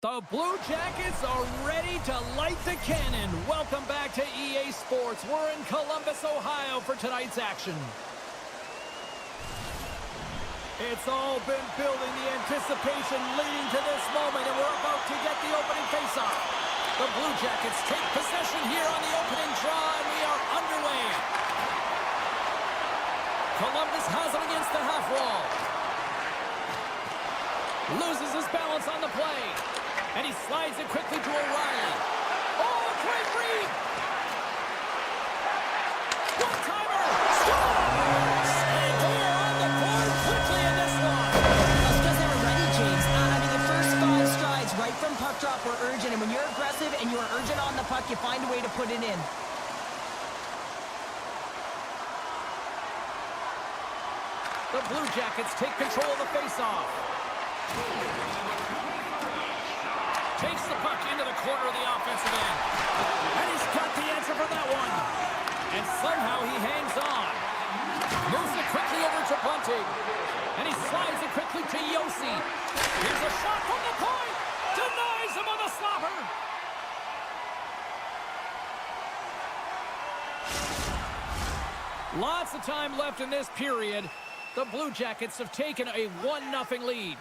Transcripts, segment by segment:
The Blue Jackets are ready to light the cannon. Welcome back to EA Sports. We're in Columbus, Ohio for tonight's action. It's all been building, the anticipation leading to this moment, and we're about to get the opening faceoff. The Blue Jackets take possession here on the opening draw, and we are underway. Columbus has it against the half wall. Loses his balance on the play. And he slides it quickly to O'Reilly. Oh, great read! One-timer! Scores! And they're on the board quickly in this one. That's because they were ready, James. The first 5 strides right from puck drop were urgent. And when you're aggressive and you're urgent on the puck, you find a way to put it in. The Blue Jackets take control of the face-off. Takes the puck into the corner of the offensive end. And he's got the answer for that one. And somehow he hangs on. Moves it quickly over to Bunting. And he slides it quickly to Yossi. Here's a shot from the point. Denies him on the slobber. Lots of time left in this period. The Blue Jackets have taken a 1-0 lead.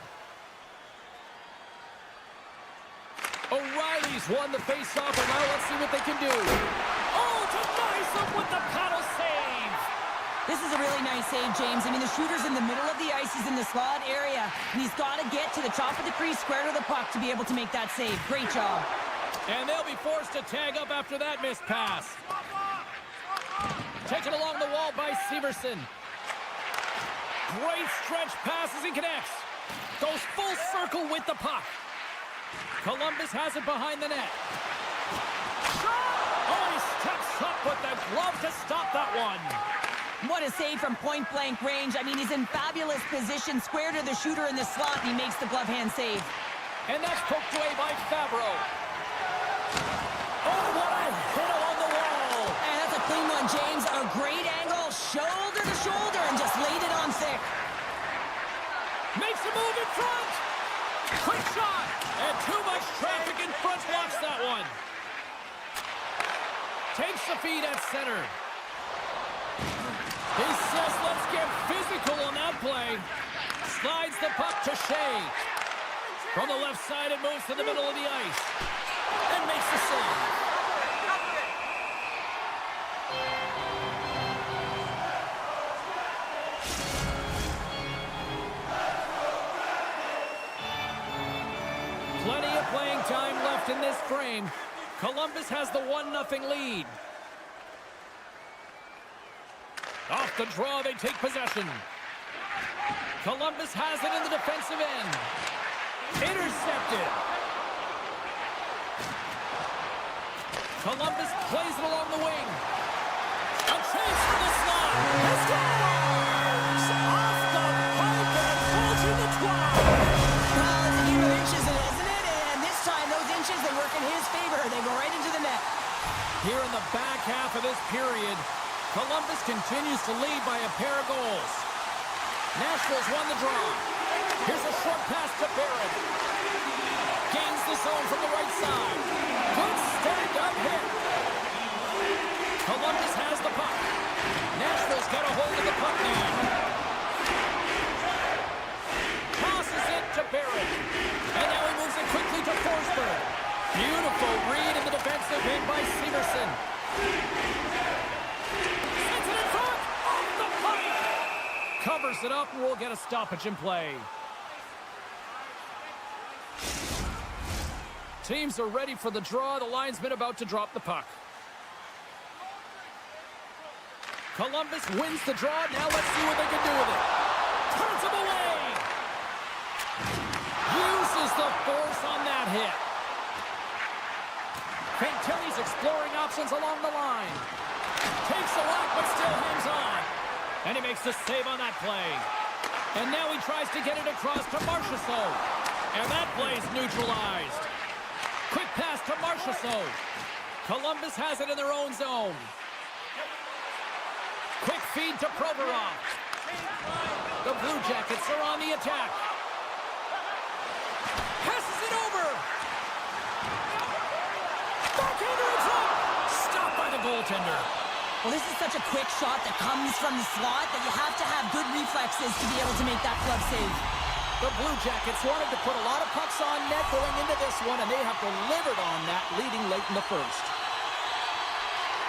O'Reilly's won the face-off, and now let's see what they can do. Oh, denies him with the paddle save! This is a really nice save, James. The shooter's in the middle of the ice. He's in the slot area, and he's got to get to the top of the crease, square to the puck, to be able to make that save. Great job. And they'll be forced to tag up after that missed pass. Taken along the wall by Severson. Great stretch pass as he connects. Goes full circle with the puck. Columbus has it behind the net. Oh, he steps up with the glove to stop that one. What a save from point-blank range. He's in fabulous position, square to the shooter in the slot, and he makes the glove hand save. And that's poked away by Fabro. Oh, what a hit along the wall. And that's a clean one, James. A great angle, shoulder to shoulder, and just laid it on thick. Makes a move in front. Quick shot. And too much traffic in front blocks that one. Takes the feed at center. He says, let's get physical on that play. Slides the puck to Shea. From the left side, it moves to the middle of the ice. And makes the save. Plenty of playing time left in this frame. Columbus has the 1-0 lead. Off the draw, they take possession. Columbus has it in the defensive end. Intercepted. Columbus plays it along the wing. A chase for the slot. He scores! Off the pipe and pulls in the 12. Well, it's a game of inches, isn't it? And this time, those inches, they work in his favor. They go right into the net. Here in the back half of this period, Columbus continues to lead by a pair of goals. Nashville's won the draw. Here's a short pass to Barrett. Gains the zone from the right side. Good stand-up hit. Columbus has the puck. Nashville's got a hold of the puck now. Tosses it to Barrett. And now he moves it quickly to Forsberg. Beautiful read in the defensive end by Severson. Sends it in front. Off the puck. Covers it up, and we'll get a stoppage in play. Teams are ready for the draw. The linesman about to drop the puck. Columbus wins the draw. Now let's see what they can do with it. Turns him away. Uses the force on that hit. Fantilli's exploring options along the line. Takes a lot, but still hangs on. And he makes the save on that play. And now he tries to get it across to Marchessault. And that play's neutralized. Quick pass to Marchessault. Columbus has it in their own zone. Quick feed to Provorov. The Blue Jackets are on the attack. Passes it over. goaltender. Well, this is such a quick shot that comes from the slot that you have to have good reflexes to be able to make that glove save. The Blue Jackets wanted to put a lot of pucks on net going into this one, and they have delivered on that, leading late in the first.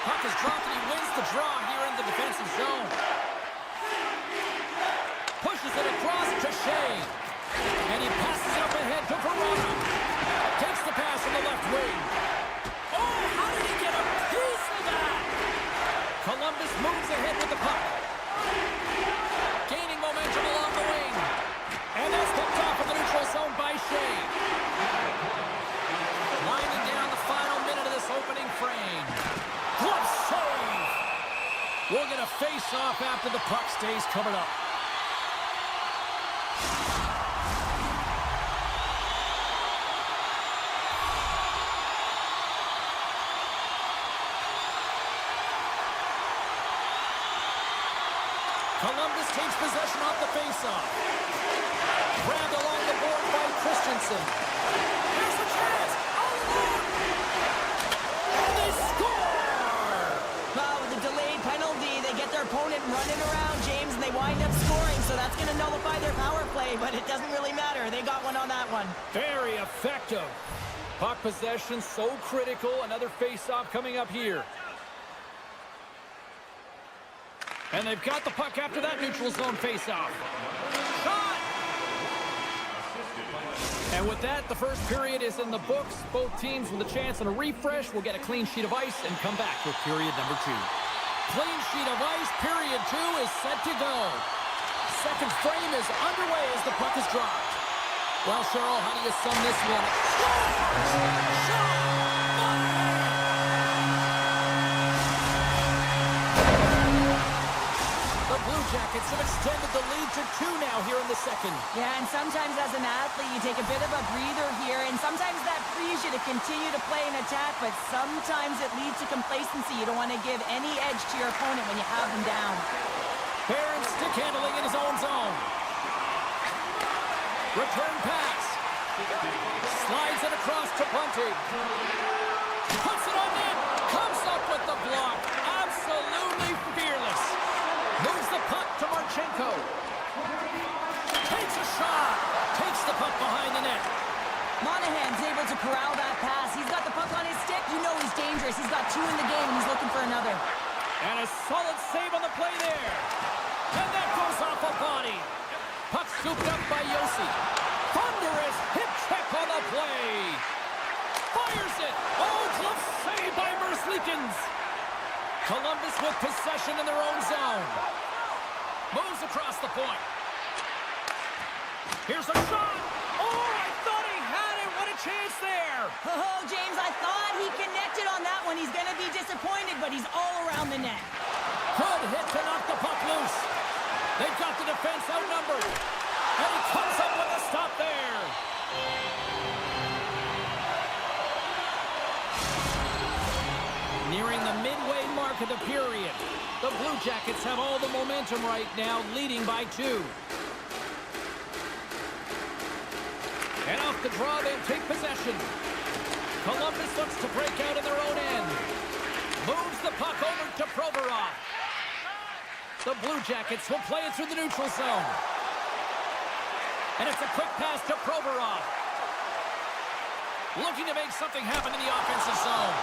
Puck is dropped, and he wins the draw here in the defensive zone. Pushes it across to Shea. And he passes it up ahead to Verona. Takes the pass in the left wing. Oh, how did he get a piece of that? Columbus moves ahead with the puck. Gaining momentum along the wing. And that's picked off in the neutral zone by Shea. Winding down the final minute of this opening frame. Glove save. We'll get a face-off after the puck stays covered up. Columbus takes possession off the faceoff. Grabbed along the board by Christensen. Here's the chance! All alone! And they score! Well, with a delayed penalty, they get their opponent running around, James, and they wind up scoring, so that's going to nullify their power play, but it doesn't really matter. They got one on that one. Very effective. Puck possession so critical. Another faceoff coming up here. And they've got the puck after that neutral zone faceoff. Shot! And with that, the first period is in the books. Both teams with a chance and a refresh will get a clean sheet of ice and come back with period number 2. Clean sheet of ice, period 2 is set to go. Second frame is underway as the puck is dropped. Well, Cheryl, how do you sum this one up? Shot! The Blue Jackets have extended the lead to 2 now here in the second. Yeah, and sometimes as an athlete, you take a bit of a breather here, and sometimes that frees you to continue to play and attack, but sometimes it leads to complacency. You don't want to give any edge to your opponent when you have them down. Barron stick handling in his own zone. Return pass. Slides it across to Bunting. Puts it on net. Comes up with the block. Absolutely fearless. Moves the puck to Marchenko. Takes a shot. Takes the puck behind the net. Monahan's able to corral that pass. He's got the puck on his stick. You know he's dangerous. He's got 2 in the game, and he's looking for another. And a solid save on the play there. And that goes off a body. Puck scooped up by Yossi. Thunderous hip check on the play. Fires it. Oh, glove save by Merzlikins. Columbus with possession in their own zone. Moves across the point. Here's a shot. Oh, I thought he had it. What a chance there. Oh, James, I thought he connected on that one. He's going to be disappointed, but he's all around the net. Good hit to knock the puck loose. They've got the defense outnumbered. And he comes up with a stop there. Nearing the midway mark of the period. The Blue Jackets have all the momentum right now, leading by 2. And off the draw, they'll take possession. Columbus looks to break out in their own end. Moves the puck over to Provorov. The Blue Jackets will play it through the neutral zone. And it's a quick pass to Provorov. Looking to make something happen in the offensive zone.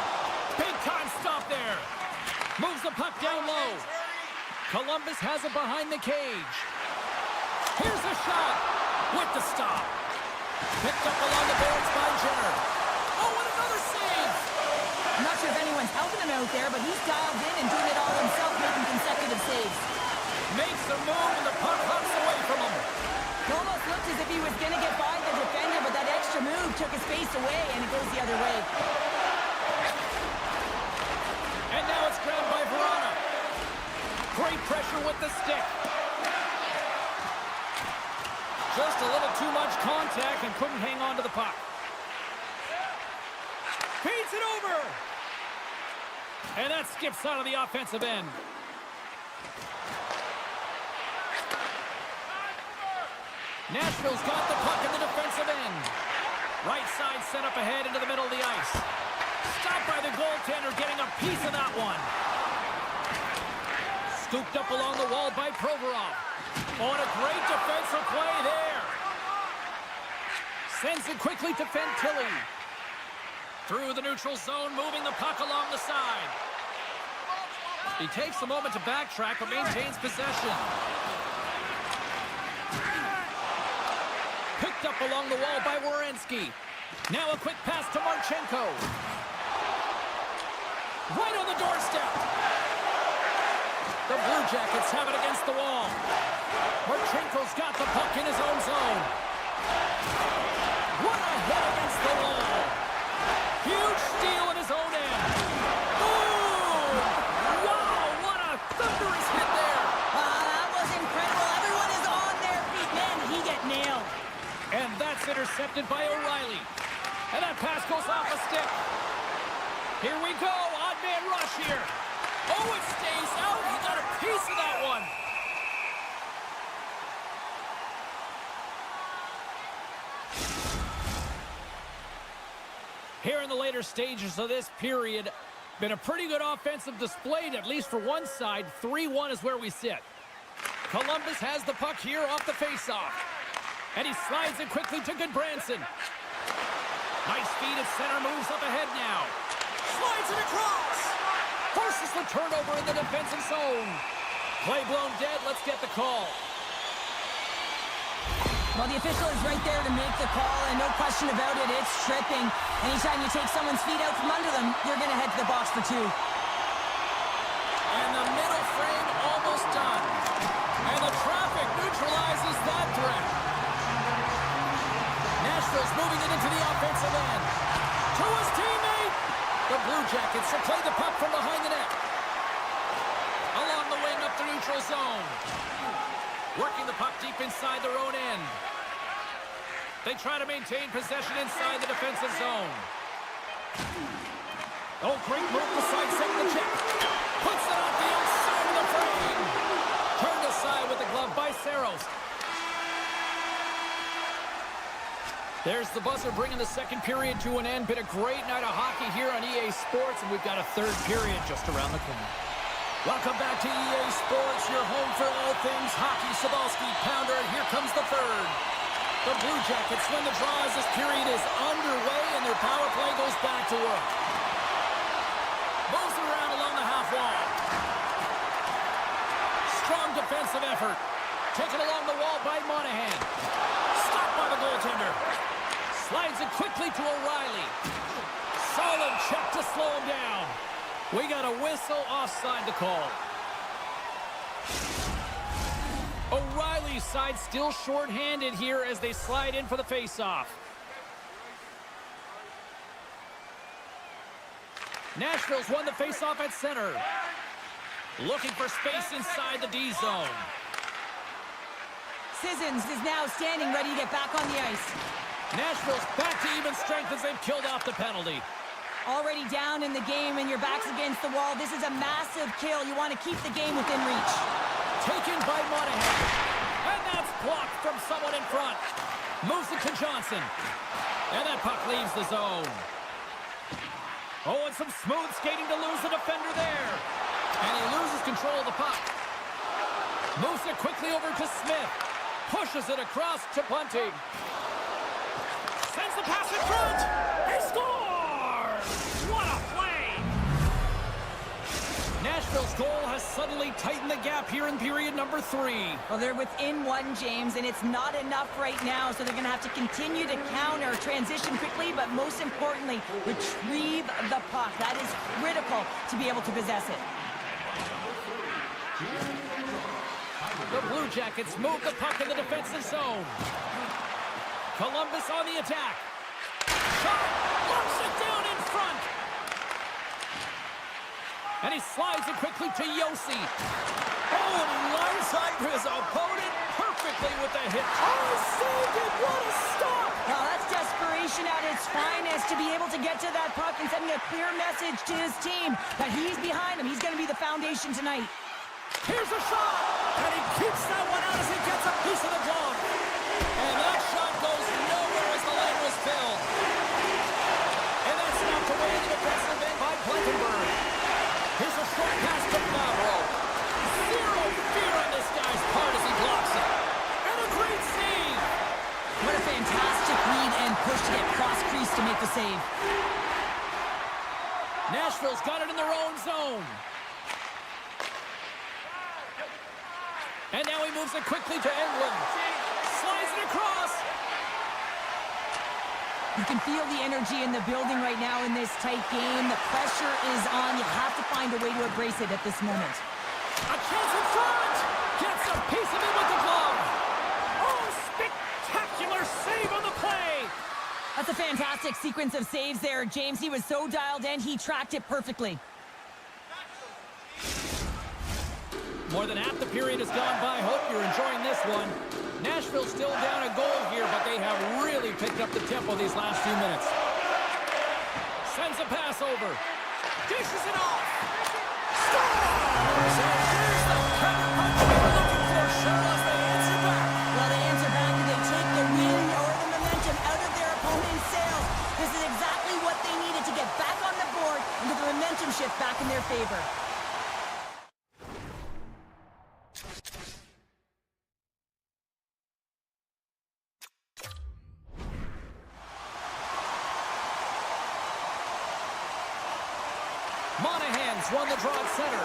Big time stop there. Moves the puck down low. Columbus has it behind the cage. Here's a shot with the stop. Picked up along the boards by Jenner. Oh, and another save. I'm not sure if anyone's helping him out there, but he's dialed in and doing it all himself, making consecutive saves. Makes the move and the puck hops away from him. It almost looked as if he was going to get by the defender, but that extra move took his face away, and it goes the other way. And now it's grabbed by Verona. Great pressure with the stick. Just a little too much contact and couldn't hang on to the puck. Feeds it over. And that skips out of the offensive end. Nashville's got the puck in the defensive end. Right side set up ahead into the middle of the ice. Stopped by the goaltender, getting a piece of that one. Scooped up along the wall by Provorov. Oh, and a great defensive play there. Sends it quickly to Fantilli. Through the neutral zone, moving the puck along the side. He takes a moment to backtrack, but maintains possession. Picked up along the wall by Werenski. Now a quick pass to Marchenko. Right on the doorstep. The Blue Jackets have it against the wall. Marchenko's got the puck in his own zone. What a hit against the wall. Huge steal in his own end. Boom! Wow, what a thunderous hit there. That was incredible. Everyone is on their feet. Man, he get nailed. And that's intercepted by O'Reilly. And that pass goes off a stick. Here we go. Odd man rush here. Oh, it stays out. He got a piece of that one. Here in the later stages of this period, been a pretty good offensive display, at least for one side. 3-1 is where we sit. Columbus has the puck here off the faceoff. And he slides it quickly to Goodbranson. Nice feed at center, moves up ahead now. Slides it across. Forces the turnover in the defensive zone. Play blown dead, let's get the call. Well, the official is right there to make the call, and no question about it, it's tripping. Anytime you take someone's feet out from under them, you're going to head to the box for two. And the middle frame almost done. And the traffic neutralizes that threat. Nashville's moving it into the offensive end. To his teammate. The Blue Jackets will play the puck from behind the net. Along the wing up the neutral zone. Working the puck deep inside their own end. They try to maintain possession inside the defensive zone. Oh, great move to sidestep the check. Puts it off the outside of the frame. Turned aside with the glove by Saros. There's the buzzer bringing the second period to an end. Been a great night of hockey here on EA Sports, and we've got a third period just around the corner. Welcome back to EA Sports, your home for all things hockey. Cybulski, Pounder, and here comes the third. The Blue Jackets win the draw as this period is underway, and their power play goes back to work. Moves it around along the half wall. Strong defensive effort. Taken along the wall by Monahan. Stopped by the goaltender. Slides it quickly to O'Reilly. Solid check to slow him down. We got a whistle offside to call. O'Reilly's side still short-handed here as they slide in for the face-off. Nashville's won the face-off at center. Looking for space inside the D zone. Sissons is now standing ready to get back on the ice. Nashville's back to even strength as they've killed off the penalty. Already down in the game and your back's against the wall. This is a massive kill. You want to keep the game within reach. Taken by Monahan. And that's blocked from someone in front. Moves it to Johnson. And that puck leaves the zone. Oh, and some smooth skating to lose the defender there. And he loses control of the puck. Moves it quickly over to Smith. Pushes it across to Bunting. Sends the pass in front. He scores! What a play! Nashville's goal has suddenly tightened the gap here in period number 3. Well, they're within one, James, and it's not enough right now, so they're going to have to continue to counter, transition quickly, but most importantly, retrieve the puck. That is critical to be able to possess it. The Blue Jackets move the puck in the defensive zone. Columbus on the attack. Shot! Locks it down in front! And he slides it quickly to Yossi. Oh, and he lineside his opponent perfectly with the hit. Oh, saved it! What a stop! Now that's desperation at its finest to be able to get to that puck and sending a clear message to his team that he's behind him. He's going to be the foundation tonight. Here's a shot! And he keeps that one out as he gets a piece of the glove. And that shot goes nowhere as the lane was filled. And that's knocked away in the defensive end by Blankenberg. Here's a short pass to Favreau. push to get cross-crease to make the save. Nashville's got it in their own zone. And now he moves it quickly to England. Slides it across. You can feel the energy in the building right now in this tight game. The pressure is on. You have to find a way to embrace it at this moment. A chance in front. Gets a piece of it with the glove. Oh, spectacular save on the play. That's a fantastic sequence of saves there, James. He was so dialed in, he tracked it perfectly. More than half the period has gone by. Hope you're enjoying this one. Nashville's still down a goal here, but they have really picked up the tempo these last few minutes. Sends a pass over. Dishes it off. Scores! And here's the counter punch we were looking for, Cheryl, as they answer back. Well, they answer back and they take the wind or the momentum out of their opponent's sails. This is exactly what they needed to get back on the board and get the momentum shift back in their favor. Monahan's won the draw at center.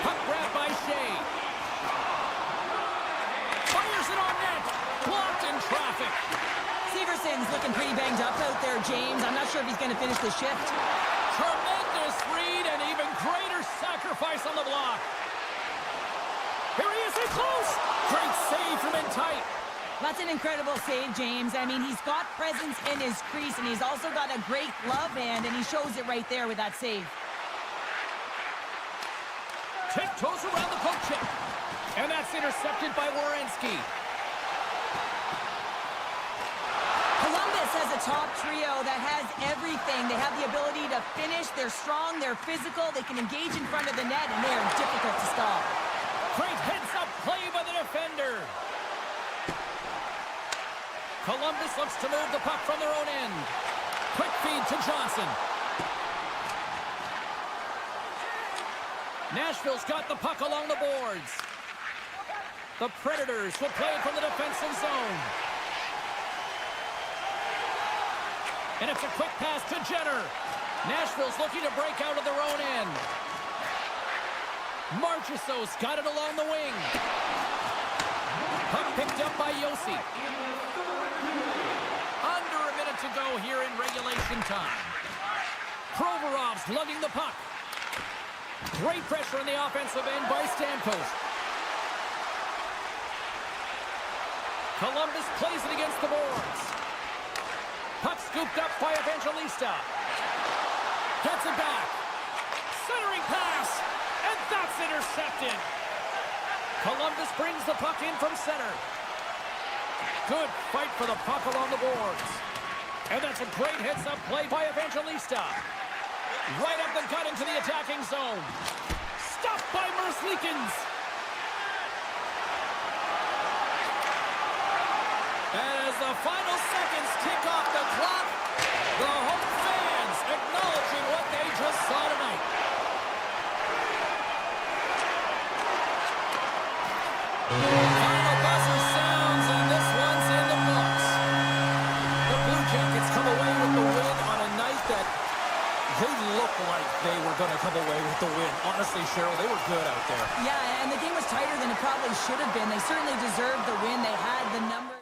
Puck grab by Shea. Fires it on net. Blocked in traffic. Severson's looking pretty banged up out there, James. I'm not sure if he's going to finish the shift. Tremendous read and even greater sacrifice on the block. Here he is in close. Great save from in tight. That's an incredible save, James. I mean, he's got presence in his crease, and he's also got a great glove hand, and he shows it right there with that save. Tiptoes around the poke check. And that's intercepted by Werenski. Columbus has a top trio that has everything. They have the ability to finish. They're strong. They're physical. They can engage in front of the net, and they are difficult to stop. Great heads-up play by the defender. Columbus looks to move the puck from their own end. Quick feed to Johnson. Nashville's got the puck along the boards. The Predators will play it from the defensive zone. And it's a quick pass to Jenner. Nashville's looking to break out of their own end. Marchessault's got it along the wing. Puck picked up by Yossi. Under a minute to go here in regulation time. Provorov's lugging the puck. Great pressure on the offensive end by Stamkos. Columbus plays it against the boards. Puck scooped up by Evangelista. Gets it back. Centering pass. And that's intercepted. Columbus brings the puck in from center. Good fight for the puck along the boards. And that's a great heads-up play by Evangelista. Right up the gut into the attacking zone. Stopped by Merzlikins. And as the final seconds tick off the clock, the home fans acknowledging what they just saw tonight. Final buzzer sounds, and this one's in the books. The Blue Jackets come away with the win on a night that they looked like they were going to come away with the win. Honestly, Cheryl, they were good out there. Yeah, and the game was tighter than it probably should have been. They certainly deserved the win. They had the number.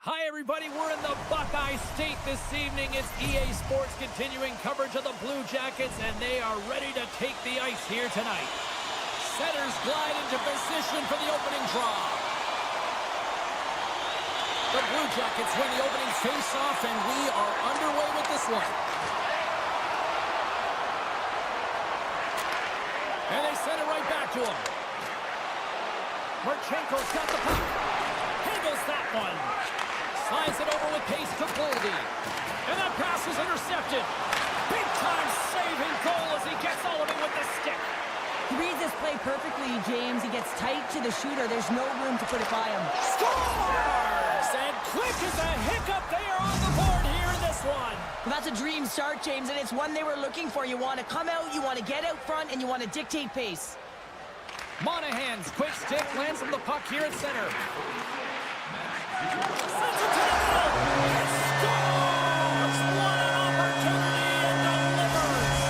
Hi, everybody. We're in the Buckeye State this evening. It's EA Sports continuing coverage of the Blue Jackets, and they are ready to take the ice here tonight. Setters glide into position for the opening draw. The Blue Jackets win the opening face-off, and we are underway with this one. And they send it right back to him. Marchenko's got the puck. Handles that one. Slides it over with pace to Boldy. And that pass is intercepted. Big-time saving goal as he gets all of it with the stick. He reads this play perfectly, James. He gets tight to the shooter. There's no room to put it by him. Scores! And quick as a hiccup, they are on the board here in this one. Well, that's a dream start, James, and it's one they were looking for. You want to come out, you want to get out front, and you want to dictate pace. Monahan's quick stick lands from the puck here at center. Sends it to the middle. It scores! What an opportunity and delivers.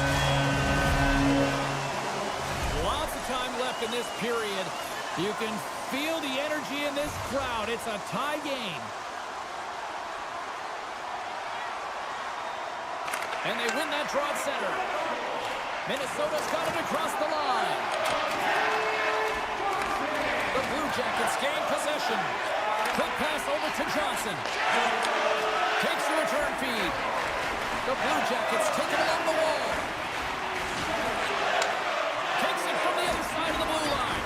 Lots of time left in this period. You can feel the energy in this crowd. It's a tie game. And they win that draw at center. Minnesota's got it across the line. The Blue Jackets gain possession. Quick pass over to Johnson. Takes the return feed. The Blue Jackets take it along the wall. Takes it from the other side of the blue line.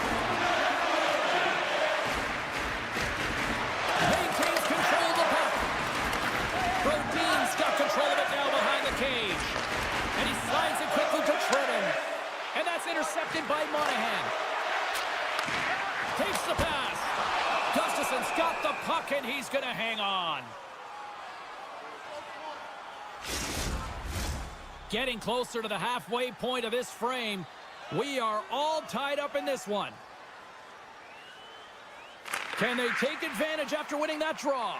Maintains control of the puck. Brodin's got control of it now behind the cage. And he slides it quickly to Trenton. And that's intercepted by Monahan. Takes the pass. Gustafson's got the puck, and he's going to hang on. Getting closer to the halfway point of this frame. We are all tied up in this one. Can they take advantage after winning that draw?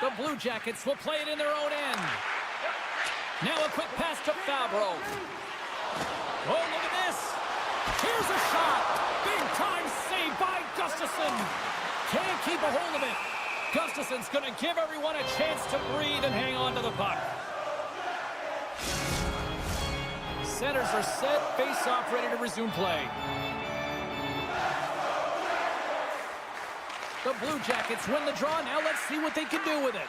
The Blue Jackets will play it in their own end. Now a quick pass to Fabro. Oh, look at this. Here's a shot. Big-time save by Gustafson. Can't keep a hold of it. Gustafson's going to give everyone a chance to breathe and hang on to the puck. Centers are set. Face-off ready to resume play. The Blue Jackets win the draw. Now let's see what they can do with it.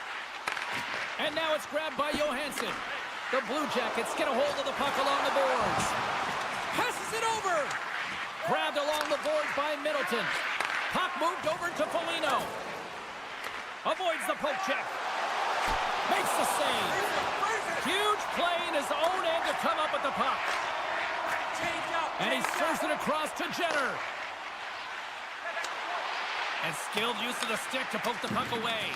And now it's grabbed by Johansson. The Blue Jackets get a hold of the puck along the boards. Passes it over. Grabbed along the boards by Middleton. Puck moved over to Foligno. Avoids the poke check. Makes the save. Huge play in his own end to come up with the puck. And he serves it across to Jenner. And skilled use of the stick to poke the puck away.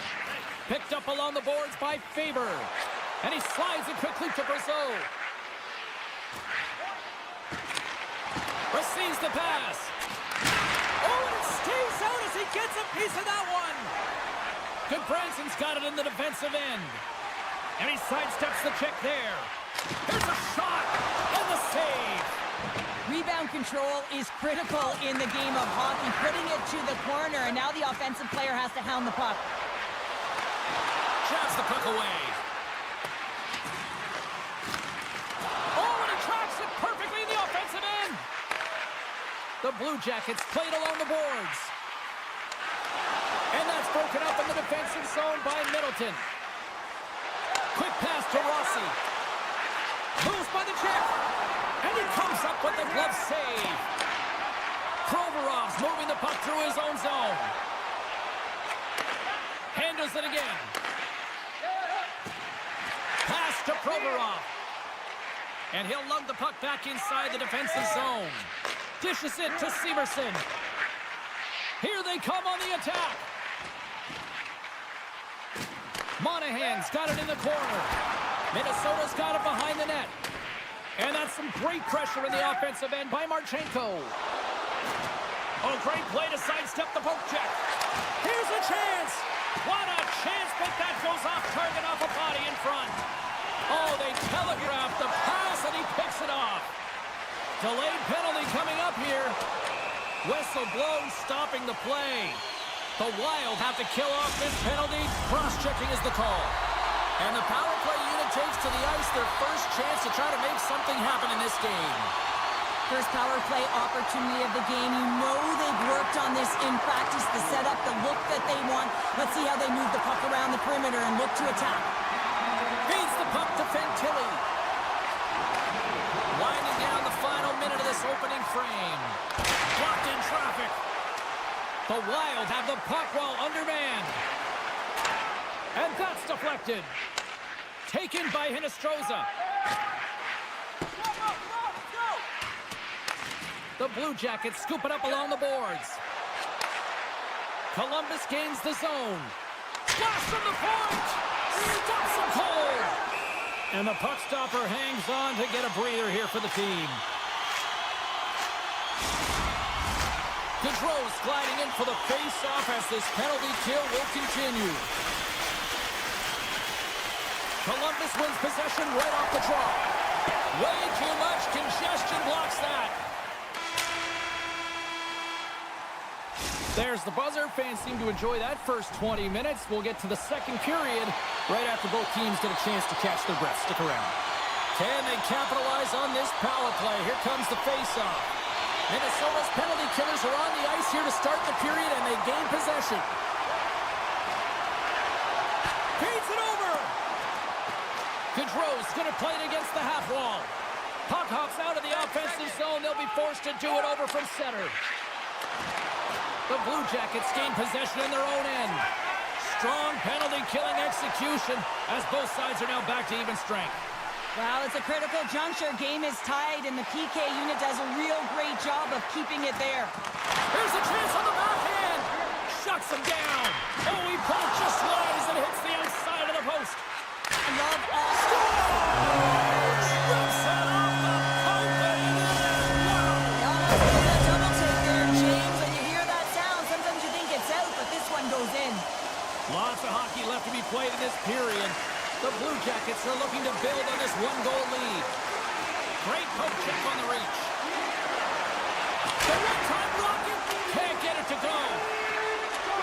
Picked up along the boards by Faber. And he slides it quickly to Brazeau. Receives the pass. Oh, and it stays out as he gets a piece of that one. Goodbranson's got it in the defensive end. And he sidesteps the check there. Here's a shot and the save. Rebound control is critical in the game of hockey. Putting it to the corner, and now the offensive player has to hound the puck. Jabs the puck away. Oh, and he tracks it perfectly in the offensive end. The Blue Jackets played along the boards. And that's broken up in the defensive zone by Middleton. Quick pass to Rossi. Moves by the check. And he comes up with the glove save. Provorov's moving the puck through his own zone. Handles it again. Pass to Provorov. And he'll lug the puck back inside the defensive zone. Dishes it to Severson. Here they come on the attack. Monahan's got it in the corner. Minnesota's got it behind the net. And that's some great pressure in the offensive end by Marchenko. Oh, great play to sidestep the poke check. Here's a chance. What a chance, but that goes off target off a body in front. Oh, they telegraphed the pass, and he picks it off. Delayed penalty coming up here. Whistle blows, stopping the play. The Wild have to kill off this penalty. Cross-checking is the call. And the power play unit takes to the ice their first chance to try to make something happen in this game. First power play opportunity of the game. You know they've worked on this in practice, the setup, the look that they want. Let's see how they move the puck around the perimeter and look to attack. Feeds the puck to Fantilli. Winding down the final minute of this opening frame. Blocked in traffic. The Wild have the puck while undermanned. And that's deflected. Taken by Hinostroza. The Blue Jackets scoop it up along the boards. Columbus gains the zone. Flash from the point! Stops him cold! And the puck stopper hangs on to get a breather here for the team. Gaudreau's gliding in for the face-off as this penalty kill will continue. Columbus wins possession right off the draw. Way too much congestion blocks that. There's the buzzer. Fans seem to enjoy that first 20 minutes. We'll get to the second period right after both teams get a chance to catch their breath. Stick around. Can they capitalize on this power play? Here comes the face-off. Minnesota's penalty killers are on the ice here to start the period, and they gain possession. Feeds it over. Gaudreau's going to play it against the half wall. Puck hops out of the offensive zone. They'll be forced to do it over from center. The Blue Jackets gain possession in their own end. Strong penalty-killing execution as both sides are now back to even strength. Well, it's a critical juncture. Game is tied, and the PK unit does a real great job of keeping it there. Here's a chance on the backhand. Shuts him down. Oh, he pulls just wide as it hits the outside of the post. I love all... Rips it off the post and into the net. Wow. They almost did a double take there, James. When you hear that sound, sometimes you think it's out, but this one goes in. Lots of hockey left to be played in this period. The Blue Jackets are looking to build on this one-goal lead. Great poke check on the reach. The one-time rocket can't get it to go.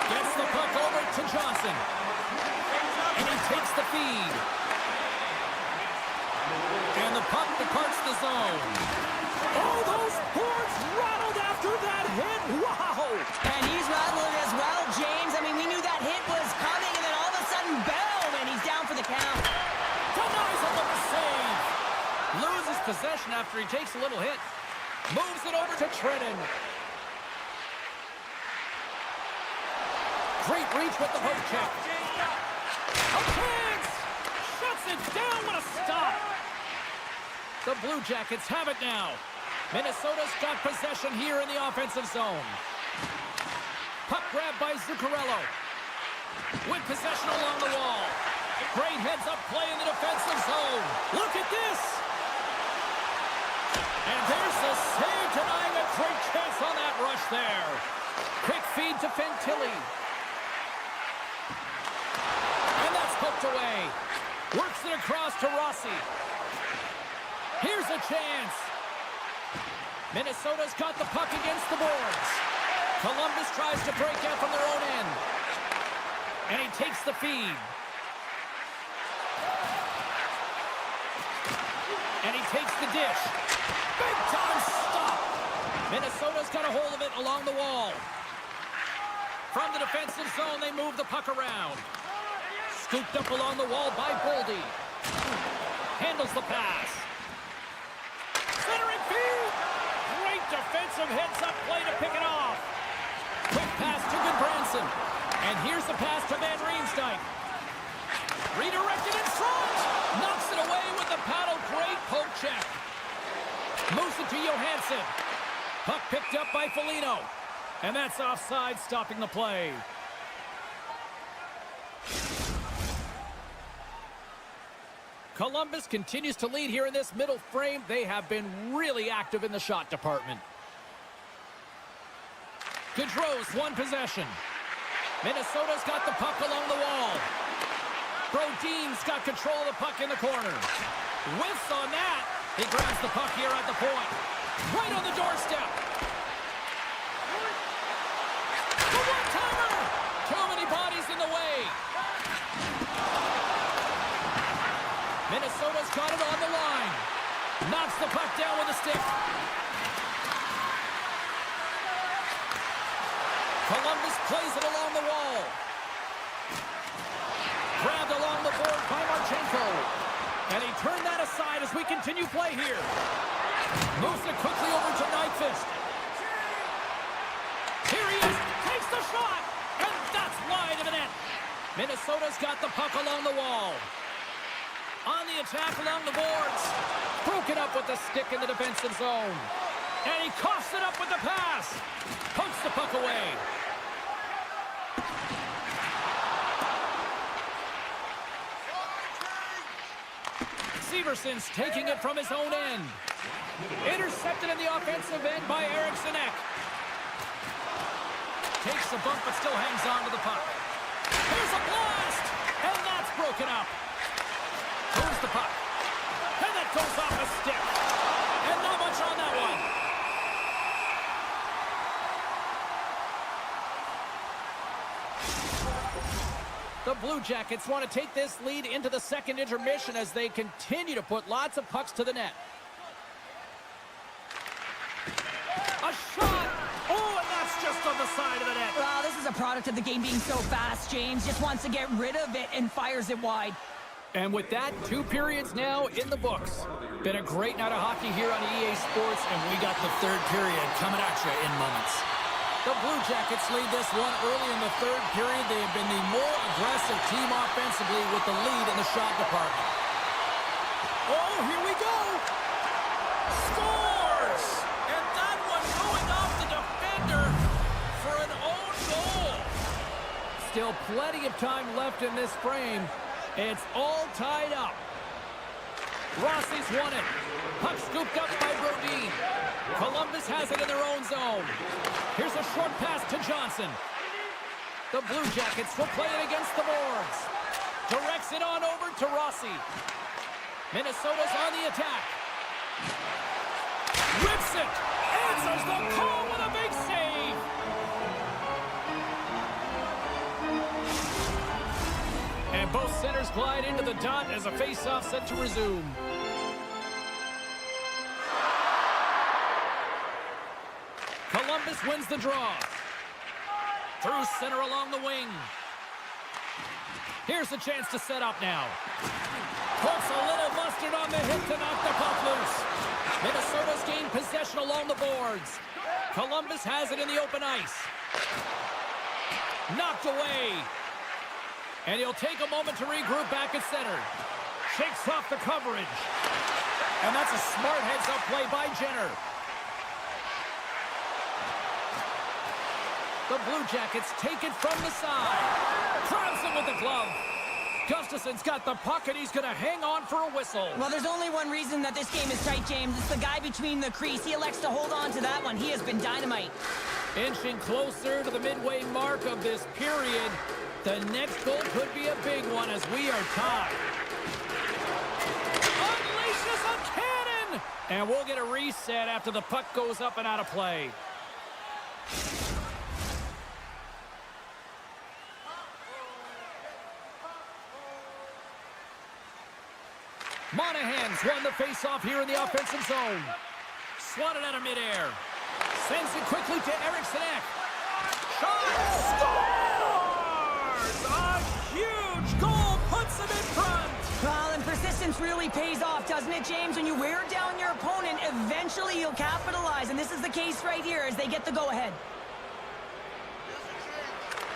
Gets the puck over to Johnson. And he takes the feed. And the puck departs the zone. Oh, those boards rattled after that hit. Wow! And he's rattled as well, James. I mean, we knew that hit was coming, and then all of a sudden, boom, and he's down for the count. Denies him with the save. Loses possession after he takes a little hit. Moves it over to Trenton. Great reach with the poke check. A chance! Shuts it down. What a stop! The Blue Jackets have it now. Minnesota's got possession here in the offensive zone. Puck grab by Zuccarello. With possession along the wall. Great heads-up play in the defensive zone. Look at this! And there's the save, denying a great chance on that rush there. Quick feed to Fantilli. And that's poked away. Works it across to Rossi. Here's a chance. Minnesota's got the puck against the boards. Columbus tries to break out from their own end. And he takes the feed. And he takes the dish. Big time stop. Minnesota's got a hold of it along the wall. From the defensive zone, they move the puck around. Scooped up along the wall by Boldy. Handles the pass. Centering feed. Great defensive heads-up play to pick it off. Quick pass to Goodbranson. And here's the pass to Van Riemsdyk. Redirected in front. Knocks it away with the paddle. Great poke check. Moves it to Johansson. Puck picked up by Foligno. And that's offside, stopping the play. Columbus continues to lead here in this middle frame. They have been really active in the shot department. Gaudreau's won possession. Minnesota's got the puck along the wall. Brodin's got control of the puck in the corner. Whiffs on that. He grabs the puck here at the point. Right on the doorstep. Minnesota's got it on the line. Knocks the puck down with a stick. Columbus plays it along the wall. Grabbed along the board by Marchenko. And he turned that aside as we continue play here. Moves it quickly over to Nyquist. Here he is. Takes the shot. And that's wide of the net. Minnesota's got the puck along the wall. On the attack along the boards. Broken up with the stick in the defensive zone. And he coughs it up with the pass. Pokes the puck away. Severson's taking it from his own end. Intercepted in the offensive end by Eriksson Ek. Takes the bump but still hangs on to the puck. Here's a blast! And that's broken up. Moves the puck. And that goes off a stick. And not much on that one. The Blue Jackets want to take this lead into the second intermission as they continue to put lots of pucks to the net. A shot! Oh, and that's just on the side of the net. Well, this is a product of the game being so fast. James just wants to get rid of it and fires it wide. And with that, 2 periods now in the books. Been a great night of hockey here on EA Sports, and we got the third period coming at you in moments. The Blue Jackets lead this one early in the third period. They have been the more aggressive team offensively with the lead in the shot department. Oh, here we go! Scores! And that one going off the defender for an own goal. Still plenty of time left in this frame. It's all tied up. Rossi's won it. Puck scooped up by Brodin. Columbus has it in their own zone. Here's a short pass to Johnson. The Blue Jackets will play it against the boards. Directs it on over to Rossi. Minnesota's on the attack. Rips it. Answers the call with a big save. And both centers glide into the dot as a face-off set to resume. Columbus wins the draw. Through center along the wing. Here's a chance to set up now. Puts a little mustard on the hip to knock the puck loose. Minnesota's gained possession along the boards. Columbus has it in the open ice. Knocked away. And he'll take a moment to regroup back at center. Shakes off the coverage. And that's a smart heads-up play by Jenner. The Blue Jackets take it from the side. Grabs it with the glove. Gustafson's got the puck, and he's going to hang on for a whistle. Well, there's only one reason that this game is tight, James. It's the guy between the crease. He elects to hold on to that one. He has been dynamite. Inching closer to the midway mark of this period. The next goal could be a big one as we are tied. Unleashes a cannon! And we'll get a reset after the puck goes up and out of play. Monahan's won the face-off here in the offensive zone. Swatted out of midair. Sends it quickly to Eriksson Ek. Shot! Scores! A huge goal puts him in front! Well, and persistence really pays off, doesn't it, James? When you wear down your opponent, eventually you'll capitalize. And this is the case right here as they get the go-ahead.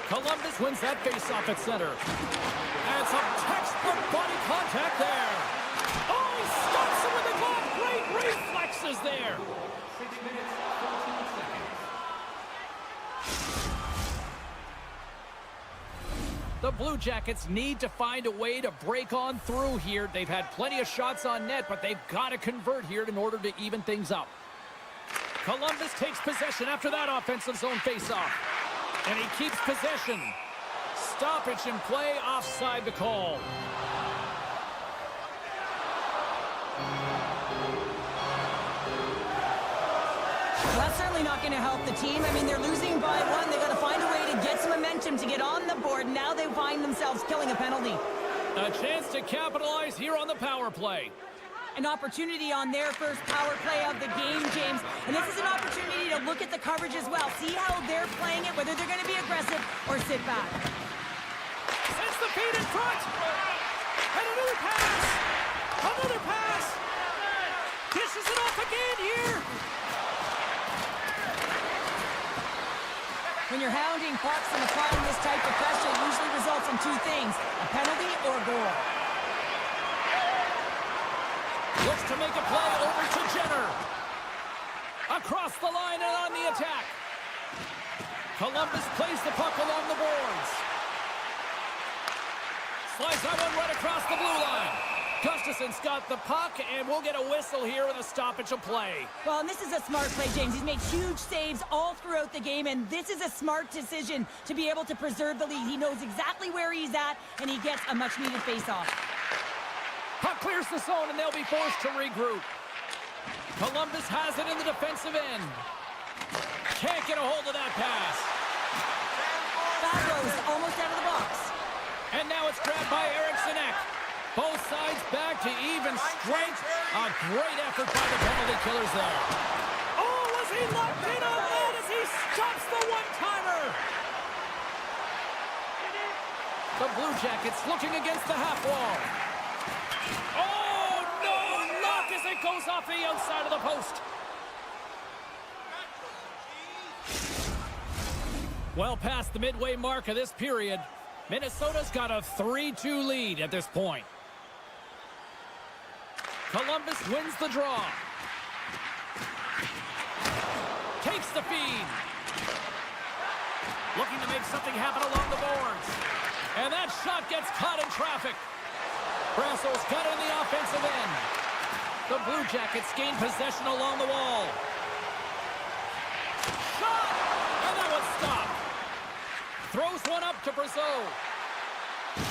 Columbus wins that face-off at center. And some textbook body contact there. Oh, he stops him with the glove. Great reflexes there. 6 minutes, 14 seconds. The Blue Jackets need to find a way to break on through here. They've had plenty of shots on net, but they've got to convert here in order to even things up. Columbus takes possession after that offensive zone faceoff. And he keeps possession. Stoppage in play, offside the call. Well, that's certainly not going to help the team. I mean, they're losing by 1. They've got to find a way to get some momentum to get on the board. Now they find themselves killing a penalty. A chance to capitalize here on the power play. An opportunity on their first power play of the game, James. And this is an opportunity to look at the coverage as well. See how they're playing it, whether they're going to be aggressive or sit back. Sends the feet in front. And another pass. Another pass. Dishes it off again here. When you're hounding pucks and applying this type of pressure, it usually results in two things, a penalty or a goal. Looks to make a play over to Jenner. Across the line and on the attack. Columbus plays the puck along the boards. Slides that one right across the blue line. Gustafson's got the puck, and we'll get a whistle here with a stoppage of play. Well, and this is a smart play, James. He's made huge saves all throughout the game, and this is a smart decision to be able to preserve the lead. He knows exactly where he's at, and he gets a much-needed face-off. Puck clears the zone, and they'll be forced to regroup. Columbus has it in the defensive end. Can't get a hold of that pass. That goes almost out of the box. And now it's grabbed by Eriksson Ek. Both sides back to even strength. A great effort by the penalty killers there. Oh, was he locked in on that as he stops the one-timer? The Blue Jackets looking against the half wall. Oh, no! Knock as it goes off the outside of the post. Well past the midway mark of this period, Minnesota's got a 3-2 lead at this point. Columbus wins the draw. Takes the feed. Looking to make something happen along the boards. And that shot gets caught in traffic. Brasso's got it in the offensive end. The Blue Jackets gain possession along the wall. Shot! And that was stopped. Throws one up to Brazeau.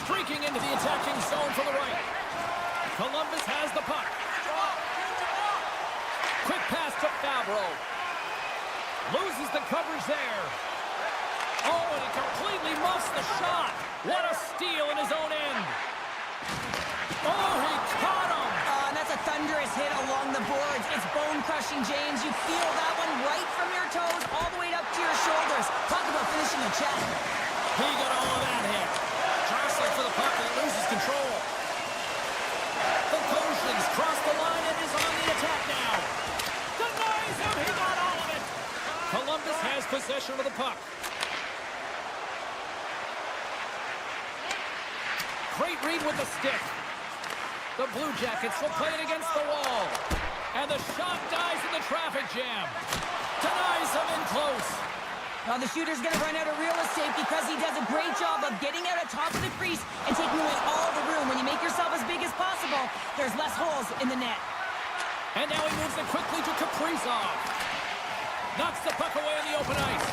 Streaking into the attacking zone from the right. Columbus has the puck. Quick pass to Fabro. Loses the coverage there. Oh, and he completely muffs the shot. What a steal in his own end. Oh, he caught him. And that's a thunderous hit along the boards. It's bone-crushing, James. You feel that one right from your toes all the way up to your shoulders. Talk about finishing a check. He got all of that hit. Jostling for the puck and loses control. The Gosens cross the line and is on the attack now. Denies him. He got all of it. Columbus has possession of the puck. Great read with the stick. The Blue Jackets will play it against the wall. And the shot dies in the traffic jam. Denies him in close. Well, the shooter's going to run out of real estate because he does a great job of getting out at top of the crease and taking away all the room. When you make yourself as big as possible, there's less holes in the net. And now he moves it quickly to Kaprizov. Knocks the puck away in the open ice.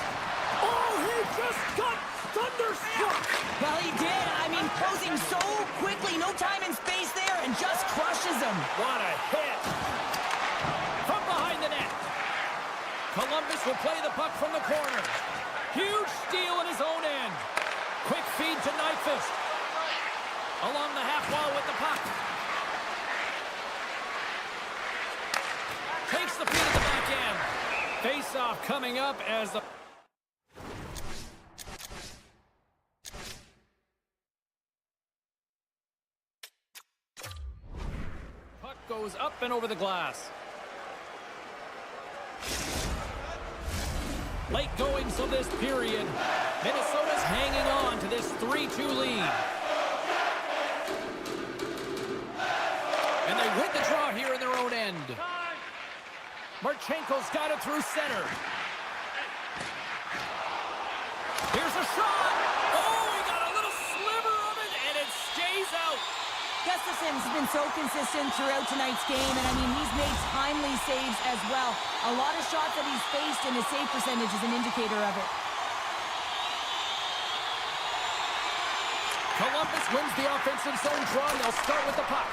Oh, he just got thunderstruck. Well, he did. I mean, closing so quickly, no time and space there, and just crushes him. What a hit. From behind the net. Columbus will play the puck from the corner. Huge steal in his own end. Quick feed to Nyquist. Along the half wall with the puck. Takes the feed at the back end. Face-off coming up as the... puck goes up and over the glass. Late goings of this period. Minnesota's hanging on to this 3-2 lead. And they win the draw here in their own end. Marchenko's got it through center. Here's a shot. Oh, he got a little sliver of it, and it stays out. Gustafson's been so consistent throughout tonight's game, and I mean, he's made timely saves as well. A lot of shots that he's faced, and his save percentage is an indicator of it. Columbus wins the offensive zone draw. They'll start with the puck.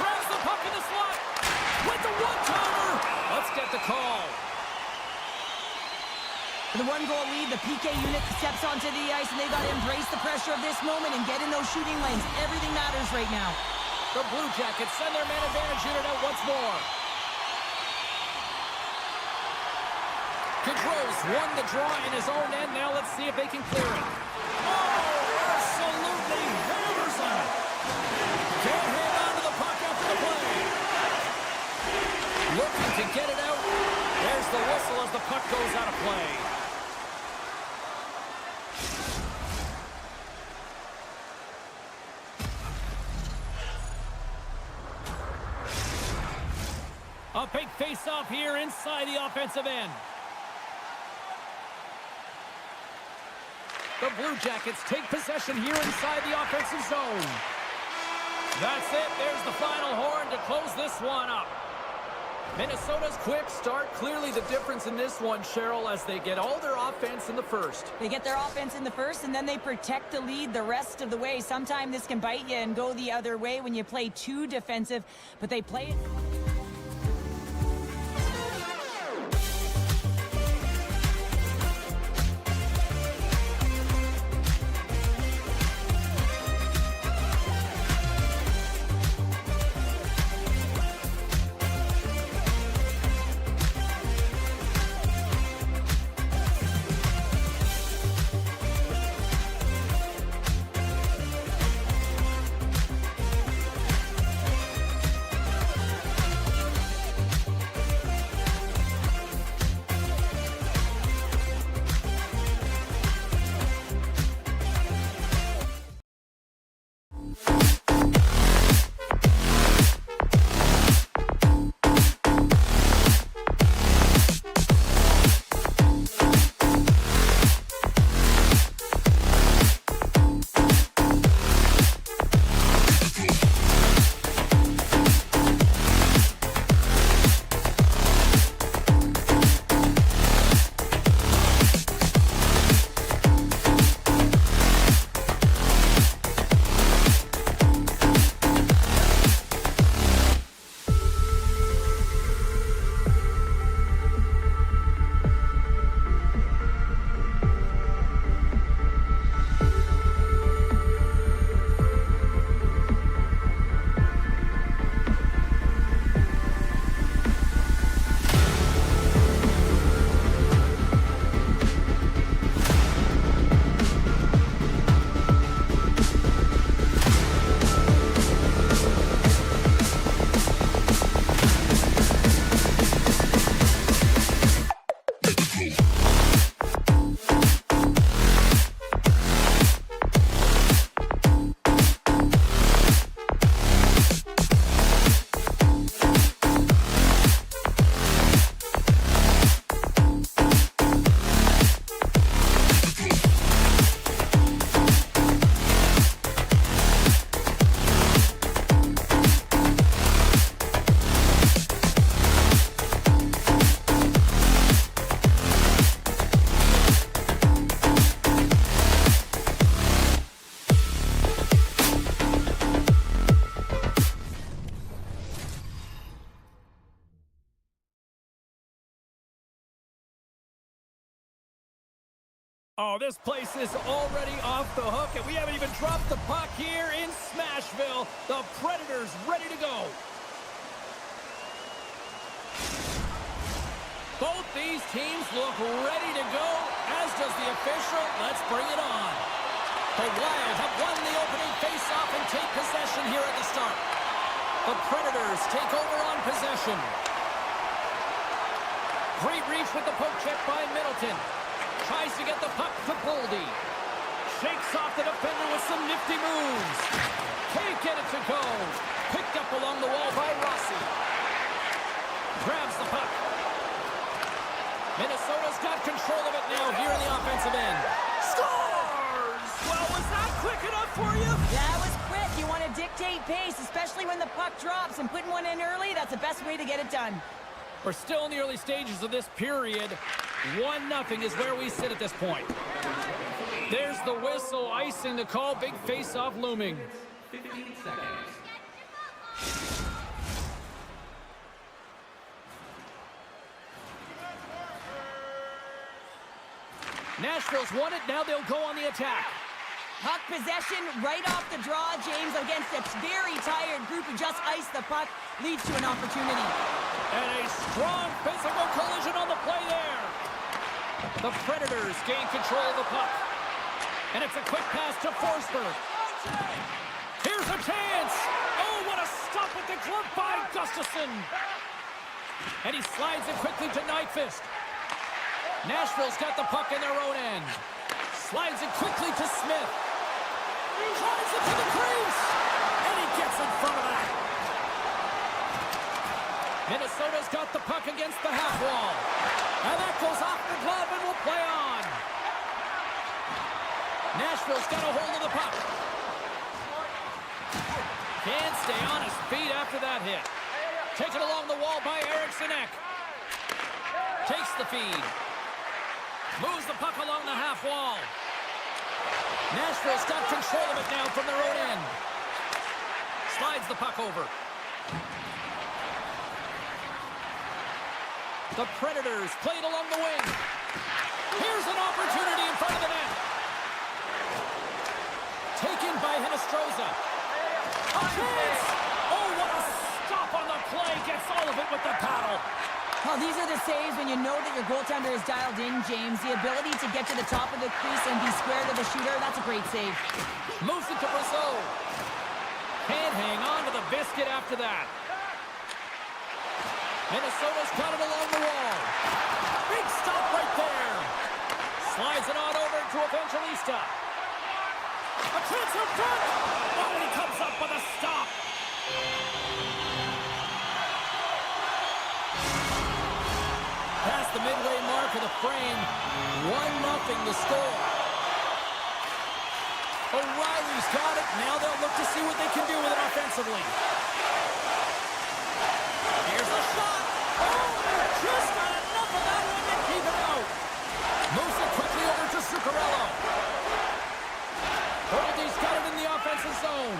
Grabs the puck in the slot. With the one-timer. Let's get the call. For the one-goal lead, the PK unit steps onto the ice, and they've got to embrace the pressure of this moment and get in those shooting lanes. Everything matters right now. The Blue Jackets send their man advantage unit out once more. Gaudreau's won the draw in his own end. Now let's see if they can clear it. Oh, absolutely hammers on it. Can't hang on to the puck after the play. Looking to get it out. There's the whistle as the puck goes out of play. A big face-off here inside the offensive end. The Blue Jackets take possession here inside the offensive zone. That's it. There's the final horn to close this one up. Minnesota's quick start, clearly the difference in this one, Cheryl, as they get all their offense in the first. They get their offense in the first, and then they protect the lead the rest of the way. Sometimes this can bite you and go the other way when you play too defensive, but they play it. Oh, this place is already off the hook, and we haven't even dropped the puck here in Nashville. The Predators ready to go. Both these teams look ready to go, as does the official. Let's bring it on. The Wild have won the opening faceoff and take possession here at the start. The Predators take over on possession. Great reach with the poke check by Middleton. Tries to get the puck to Boldy. Shakes off the defender with some nifty moves. Can't get it to go. Picked up along the wall by Rossi. Grabs the puck. Minnesota's got control of it now here in the offensive end. Scores! Well, was that quick enough for you? That was quick. You want to dictate pace, especially when the puck drops, and putting one in early, that's the best way to get it done. We're still in the early stages of this period. 1-0 is where we sit at this point. There's the whistle, icing the call. Big face-off looming. 15 seconds. Nashville's won it. Now they'll go on the attack. Puck possession right off the draw, James, against a very tired group who just iced the puck, leads to an opportunity. And a strong physical collision on the play there. The Predators gain control of the puck. And it's a quick pass to Forsberg. Here's a chance. Oh, what a stop with the glove by Gustafsson. And he slides it quickly to Nyquist. Nashville's got the puck in their own end. Slides it quickly to Smith. Drives it to the crease. And he gets in front of that. Minnesota's got the puck against the half wall. And that goes off the glove and will play on. Nashville's got a hold of the puck. Can't stay on his feet after that hit. Taken along the wall by Eriksson Ek. Takes the feed. Moves the puck along the half wall. Nashville's got control of it now from their own end. Slides the puck over. The Predators played along the wing. Here's an opportunity in front of the net. Taken by Hinostroza. A chance! Oh, what a stop on the play. Gets all of it with the paddle. Well, these are the saves when you know that your goaltender is dialed in, James. The ability to get to the top of the crease and be square to the shooter, that's a great save. Moves it to Brazeau. Can't hang on to the biscuit after that. Minnesota's got it along the wall. Big stop right there. Slides it on over to Evangelista. A chance in front. Oh, and he comes up with a stop. Past the midway mark of the frame, 1-0 the score. O'Reilly's got it. Now they'll look to see what they can do with it offensively. Here's a shot. Oh, just got enough of that one to keep it out. Moves it quickly over to Zuccarello. Holdy's got it in the offensive zone.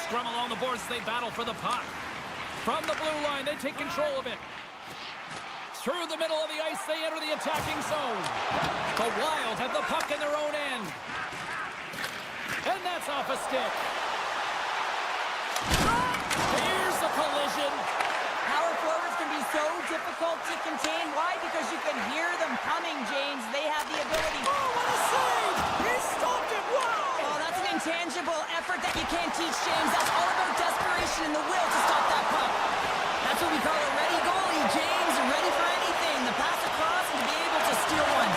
Scrum along the boards, they battle for the puck. From the blue line, they take control of it. Through the middle of the ice, they enter the attacking zone. The Wild have the puck in their own end. And that's off a stick. Here's the collision. Power forwards can be so difficult to contain. Why? Because you can hear them coming, James. They have the ability. Oh, what a save! He stopped it! Wow! Oh, that's an intangible effort that you can't teach, James. That's all about desperation and the will to stop that puck. That's what we call a ready goalie, James. Ready for anything. The pass across and to be able to steal one.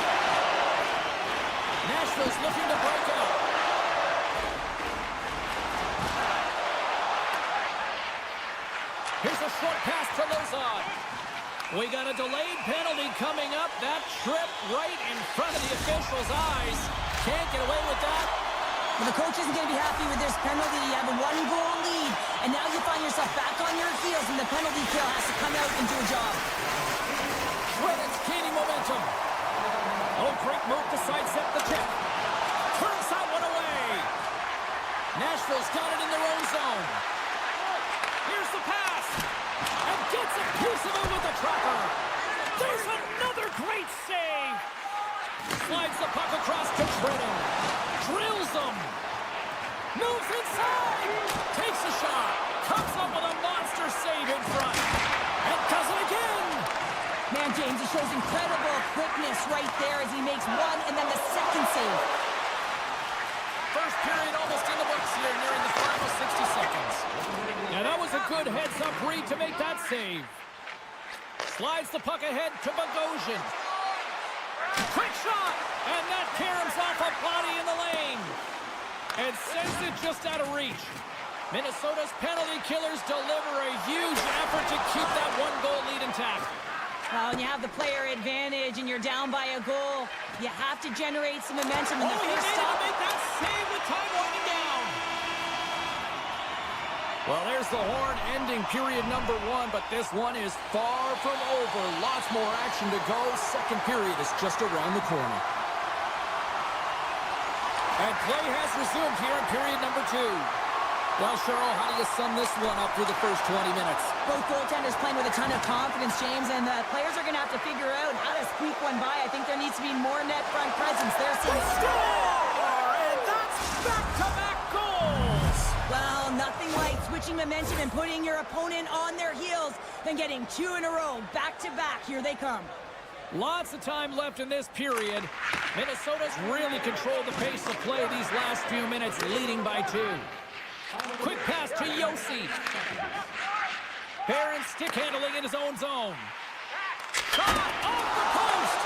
Nashville's looking to break out. Here's a short pass to Lozon. We got a delayed penalty coming up. That trip right in front of the official's eyes. Can't get away with that. Well, the coach isn't going to be happy with this penalty. You have a 1-goal lead, and now you find yourself back on your heels, and the penalty kill has to come out and do a job. Credits gaining momentum. Oh, great move to sidestep the check. Turns that one away. Nashville's got it in their own zone. Here's the pass. And gets a piece of it with the tracker. There's another great save. Slides the puck across to Trenton. Drills them. Moves inside. Takes a shot. Comes up with a monster save in front. And does it again. Man, James, he shows incredible quickness right there as he makes one and then the second save. First period almost in the books here, nearing the final 60 seconds. Now that was a good heads-up read to make that save. Slides the puck ahead to Bogosian. Quick shot! And that caroms off a body in the lane. And sends it just out of reach. Minnesota's penalty killers deliver a huge effort to keep that 1-goal lead intact. Well, when you have the player advantage and you're down by a goal, you have to generate some momentum in the he first needed stop. to make that save with time winding down. Well, there's the horn ending period number 1, but this one is far from over. Lots more action to go. Second period is just around the corner. And play has resumed here in period number 2. Well, Cheryl, how do you sum this one up through the first 20 minutes? Both goaltenders playing with a ton of confidence, James, and the players are going to have to figure out how to squeak one by. I think there needs to be more net front presence. They're seeing Score! And that's back-to-back goals! well, nothing like switching momentum and putting your opponent on their heels than getting two in a row, back-to-back. Here they come. Lots of time left in this period. Minnesota's really controlled the pace of play these last few minutes, leading by 2. Quick pass to Yossi. Barron stick handling in his own zone. Shot off the post.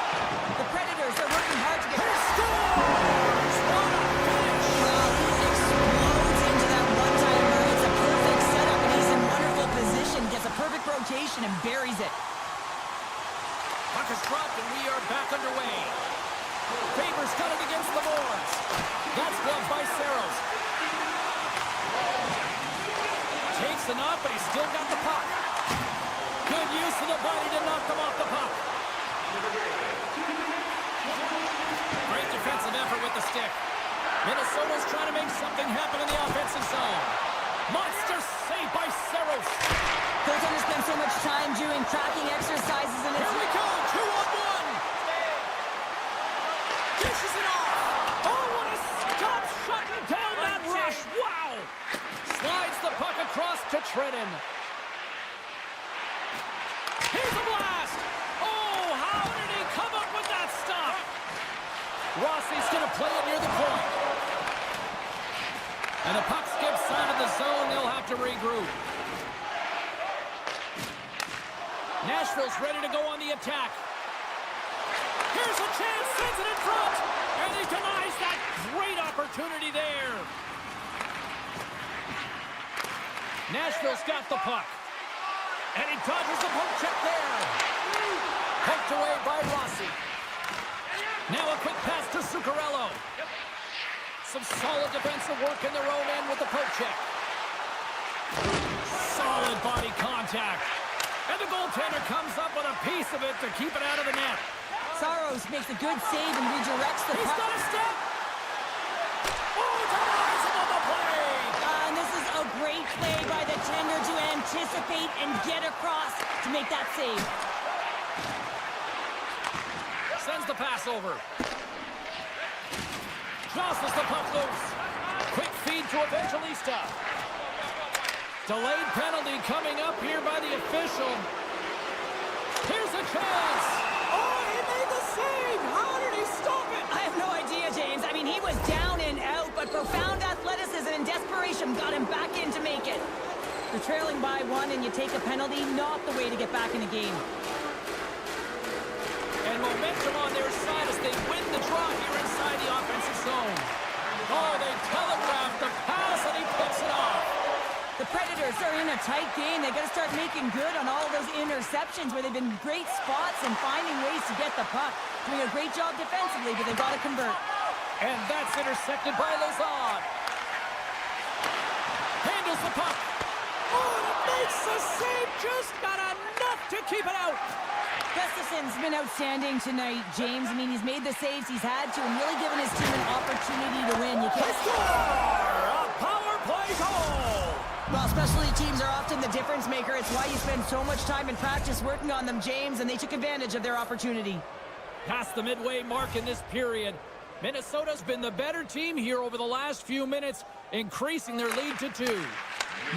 The Predators are working hard to get He scores! What a finish! well, he explodes into that one-timer. It's a perfect setup, and he's in wonderful position. Gets a perfect rotation and buries it. Puck is dropped, and we are back underway. Faber's got it against the boards. That's gloved by Saros. Takes the knock, but he's still got the puck. Good use of the body to knock them off the puck. Great defensive effort with the stick. Minnesota's trying to make something happen in the offensive zone. Monster save by Saros. Goaltenders spend so much time doing tracking exercises, and Here it's we go, 2-on-1. Dishes it off. Oh, what a stop shutting down that rush. Wow. Slides the puck across to Trenton. Here's a blast. Oh, how did he come up with that stop? Rossi's going to play it near the point. And the puck skips out of the zone. They'll have to regroup. Nashville's ready to go on the attack. Here's a chance, sends it in front, and he denies that great opportunity there. Nashville's got the puck, and he dodges the poke check there. Poked away by Rossi. Now a quick pass to Zuccarello. Some solid defensive work in their own end with the poke check. Solid body contact. And the goaltender comes up with a piece of it to keep it out of the net. Saros makes a good save and redirects the He's puck. got a step. Oh, denies him on the play. And this is a great play by the tender to anticipate and get across to make that save. Sends the pass over. Jostles the puck loose. Quick feed to Evangelista. Delayed penalty coming up here by the official. Here's a chance. Oh, he made the save. How did he stop it? I have no idea, James. I mean, he was down and out, but profound athleticism and desperation got him back in to make it. You're trailing by 1 and you take a penalty, not the way to get back in the game. And momentum on their side as they win the draw here inside the offensive zone. Oh, they telegraphed the pass and he picks it off. The Predators are in a tight game. They got to start making good on all of those interceptions where they've been great spots and finding ways to get the puck. Doing a great job defensively, but they've got to convert. And that's intercepted by Lazard. Handles the puck. Oh, and it makes the save. Just got enough to keep it out. Gustafson's been outstanding tonight, James. I mean, he's made the saves he's had to and really given his team an opportunity to win. You can't Score! A power play goal! Well, specialty teams are often the difference maker. It's why you spend so much time in practice working on them, James, and they took advantage of their opportunity. Past the midway mark in this period, Minnesota's been the better team here over the last few minutes, increasing their lead to 2.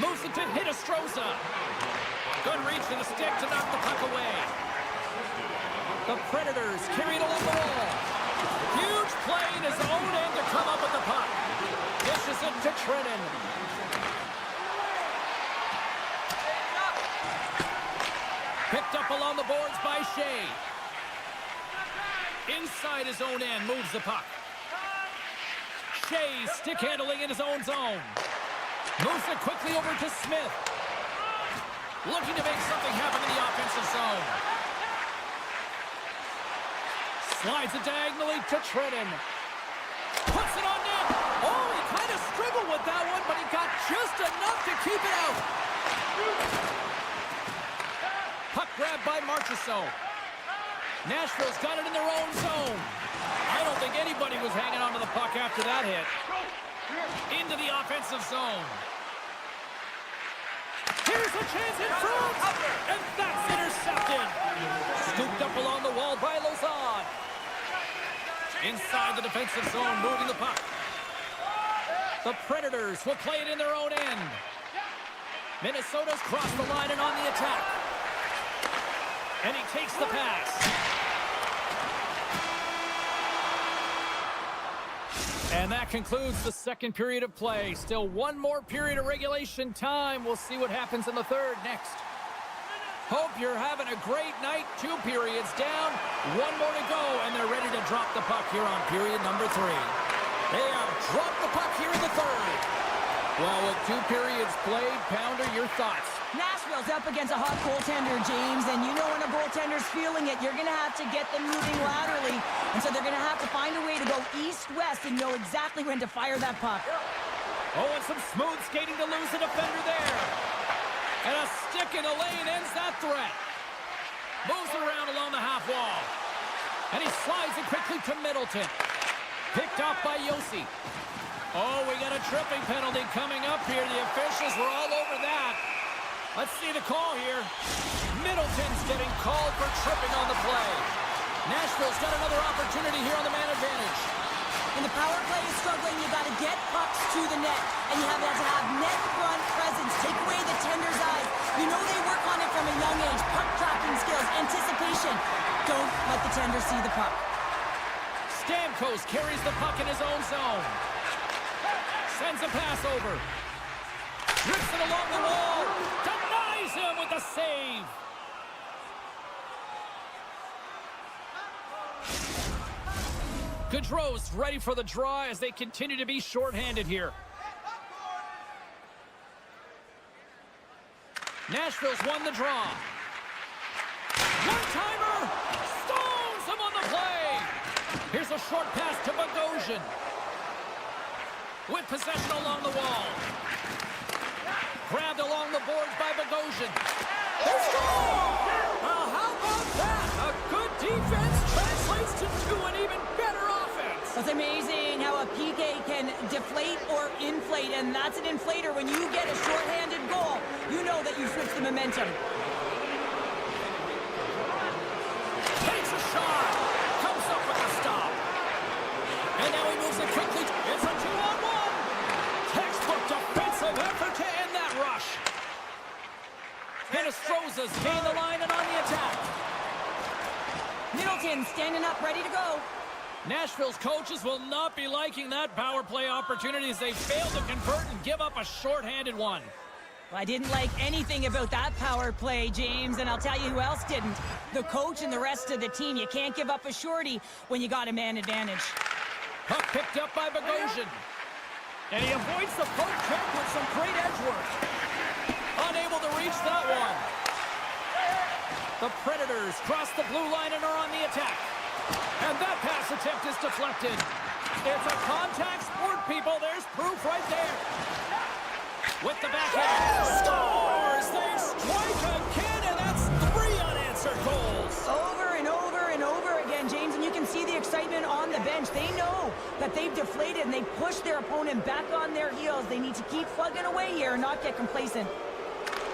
Moves it to Hinostroza. Good reach to the stick to knock the puck away. The Predators carry it along the wall. Huge play in his own end to come up with the puck. Dishes it to Trenton. Picked up along the boards by Shea. Inside his own end, moves the puck. Shea stick handling in his own zone. Moves it quickly over to Smith. Looking to make something happen in the offensive zone. Slides it diagonally to Trenton. Puts it on net. Oh, he kind of struggled with that one, but he got just enough to keep it out. Puck grabbed by Marchessault. Nashville's got it in their own zone. I don't think anybody was hanging on to the puck after that hit. Into the offensive zone. Here's a chance in front. And that's intercepted. Scooped up along the wall by Lozon. Inside the defensive zone, moving the puck. The Predators will play it in their own end. Minnesota's crossed the line and on the attack. And he takes the pass. And that concludes the second period of play. Still one more period of regulation time. We'll see what happens in the third next. Hope you're having a great night. 2 periods down, 1 more to go, and they're ready to drop the puck here on period number 3. They have dropped the puck here in the third. Well, with 2 periods played, Pounder, your thoughts? Nashville's up against a hot goaltender, James, and you know when a goaltender's feeling it, you're going to have to get them moving laterally, and so they're going to have to find a way to go east-west and know exactly when to fire that puck. Oh, and some smooth skating to lose the defender there. And a stick in the lane ends that threat. Moves around along the half wall. And he slides it quickly to Middleton. Picked off by Yossi. Oh, we got a tripping penalty coming up here. The officials were all over that. Let's see the call here. Middleton's getting called for tripping on the play. Nashville's got another opportunity here on the man advantage. When the power play is struggling, you got to get pucks to the net, and you have to have net front presence. Take away the tender's eyes. You know they work on it from a young age. Puck tracking skills, anticipation. Don't let the tender see the puck. Stamkos carries the puck in his own zone. Sends a pass over. Rips it along the wall. Denies him with the save. Gaudreau's ready for the draw as they continue to be shorthanded here. Nashville's won the draw. One-timer! Stones him on the play! Here's a short pass to Bogosian. With possession along the wall. Grabbed along the boards by Bogosian. They score! Well, how about that? A good defense translates to an even better offense. It's amazing how a PK can deflate or inflate, and that's an inflator. When you get a shorthanded goal, you know that you switch the momentum. Takes a shot. Comes up with a stop. And now he moves it quickly. It's a 2-on-1. Textbook defensive effort to end that rush. Hinostroza's gained the line and on the attack. Middleton standing up, ready to go. Nashville's coaches will not be liking that power play opportunity as they fail to convert and give up a shorthanded one. Well, I didn't like anything about that power play, James, and I'll tell you who else didn't. The coach and the rest of the team. You can't give up a shorty when you got a man advantage. Puck picked up by Bogosian. And he avoids the poke check with some great edge work. Unable to reach that one. The Predators cross the blue line and are on the attack. And that pass attempt is deflected. It's a contact sport, people. There's proof right there. With the backhand. Scores! They strike again, and that's 3 unanswered goals. Over and over and over again, James, and you can see the excitement on the bench. They know that they've deflated, and they push their opponent back on their heels. They need to keep plugging away here and not get complacent.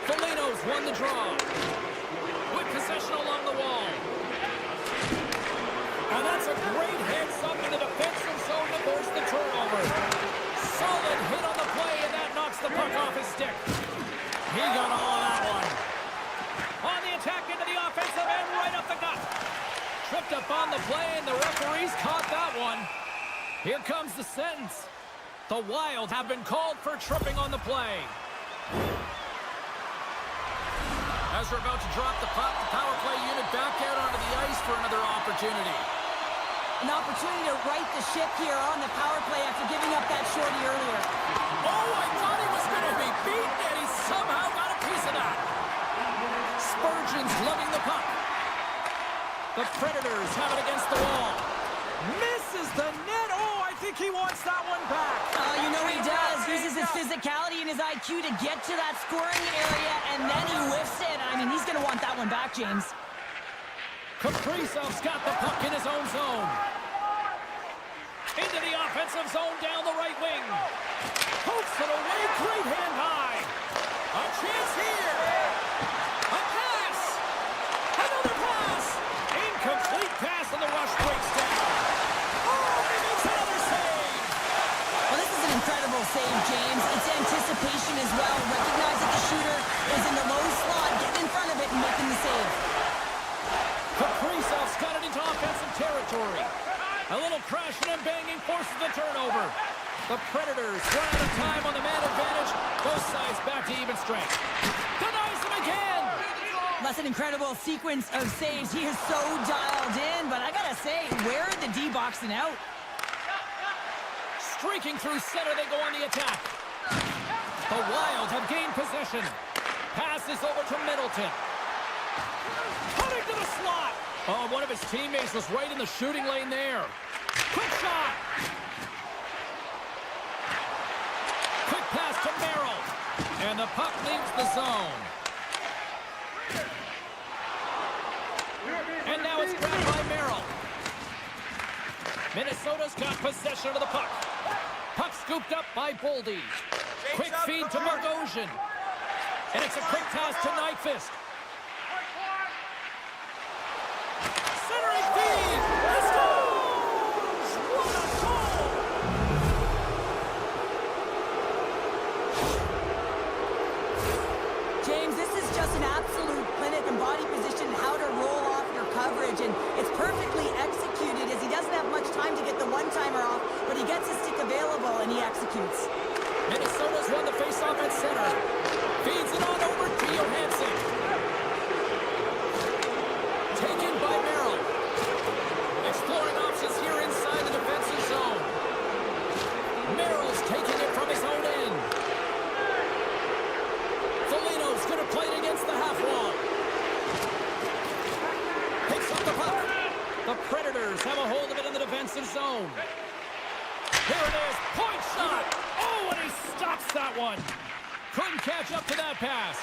Foligno's won the draw. With possession along the wall. And that's a great heads-up in the defensive zone to force the turnover. Solid hit on the play, and that knocks the puck off his stick. He got all of that one. On the attack into the offensive end, right up the gut. Tripped up on the play, and the referees caught that one. Here comes the sentence. The Wild have been called for tripping on the play. As we're about to drop the puck, the power play unit back out onto the ice for another opportunity. An opportunity to right the ship here on the power play after giving up that shorty earlier. Oh, I thought he was going to be beaten, and he somehow got a piece of that. Spurgeon's lugging the puck. The Predators have it against the wall. Misses the net. Oh, I think he wants that one back. You know he does. Uses his physicality and his IQ to get to that scoring area, and then he whiffs it. I mean, he's going to want that one back, James. Kaprizov's got the puck in his own zone. Into the offensive zone down the right wing. Pokes it away, great hand high. A chance here. crashing and banging forces the turnover. The Predators run out of time on the man advantage. Both sides back to even strength. Denies him again. That's an incredible sequence of saves. He is so dialed in, but I gotta say, where are the D-boxing out? Streaking through center, they go on the attack. The Wild have gained possession. Passes over to Middleton. Cutting to the slot. Oh, one of his teammates was right in the shooting lane there. Quick shot. Quick pass to Merrill. And the puck leaves the zone. And now it's grabbed by Merrill. Minnesota's got possession of the puck. Puck scooped up by Boldy. Quick feed to Bogosian. And it's a quick pass to Nyquist. Centering feed. He scores! What a goal! James, this is just an absolute clinic in body position, how to roll off your coverage, and it's perfectly executed as he doesn't have much time to get the one-timer off, but he gets his stick available and he executes. Minnesota's won the faceoff at center. Feeds it on over to Johansson. Taken by Merrill. Exploring options here inside the defensive zone. Merrill's taking it from his own end. Foligno's going to play it against the half wall. Picks up the puck. The Predators have a hold of it in the defensive zone. Here it is. Point shot. Oh, and he stops that one. Couldn't catch up to that pass.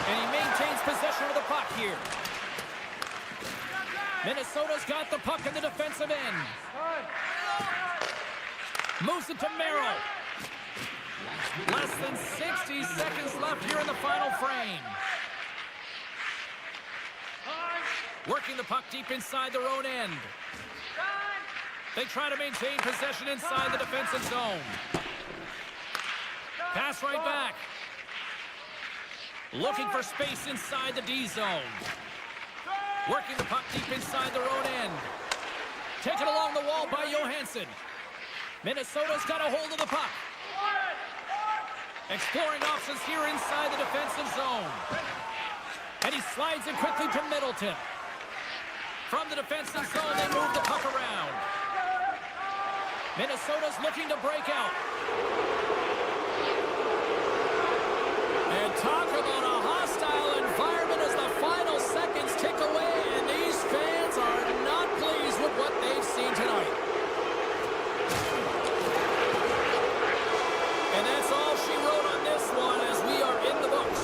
And he maintains possession of the puck here. Minnesota's got the puck in the defensive end. Moves it to Merrill. Less than 60 seconds left here in the final frame. Working the puck deep inside their own end. They try to maintain possession inside the defensive zone. Pass right back. Looking for space inside the D zone. Working the puck deep inside their own end. Taken along the wall by Johansson. Minnesota's got a hold of the puck. Exploring options here inside the defensive zone. And he slides it quickly to Middleton. From the defensive zone, they move the puck around. Minnesota's looking to break out. And talk about a hostile environment as the final seconds tick away, and these fans are not pleased with what they've seen tonight. And that's all she wrote on this one as we are in the books.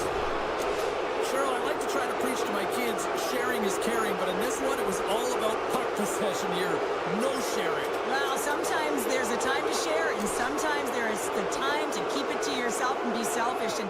Cheryl, I like to try to preach to my kids, sharing is caring, but in this one, it was all about puck possession here. No sharing. Well, sometimes there's a time to share, and sometimes there is the time to keep it to yourself and be selfish. And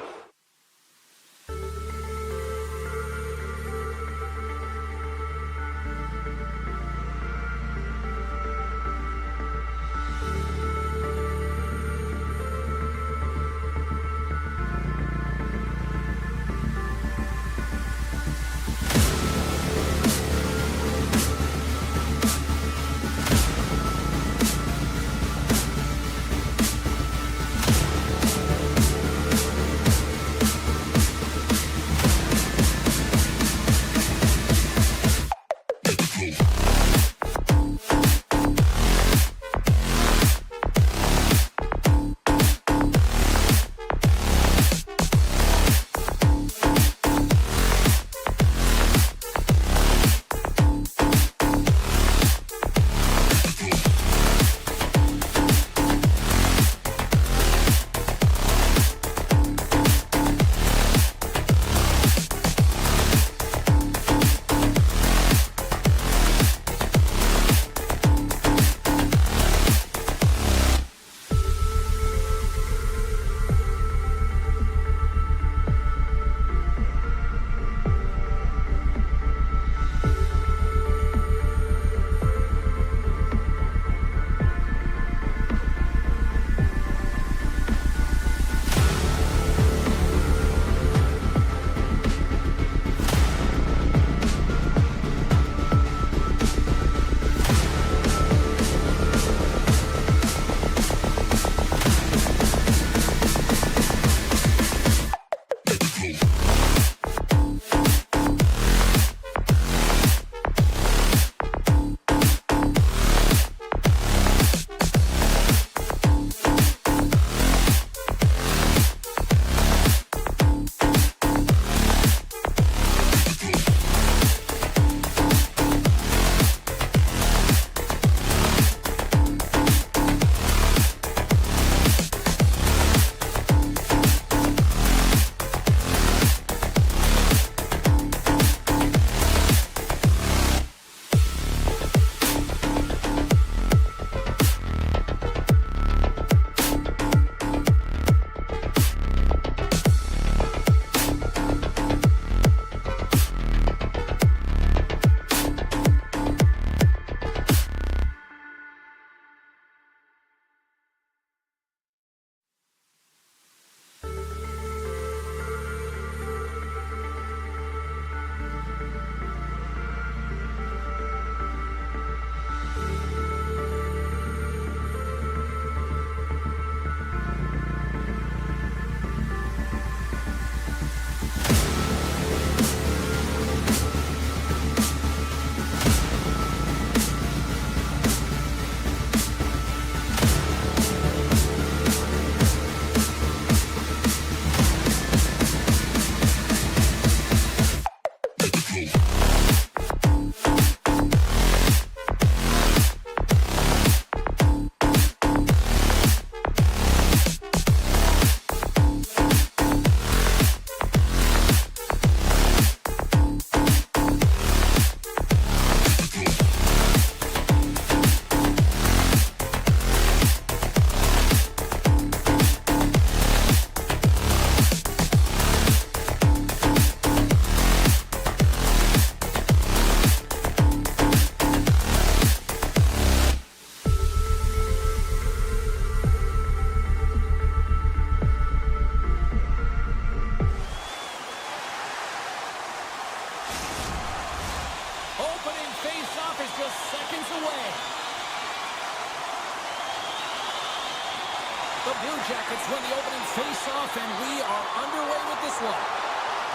face off, and we are underway with this one.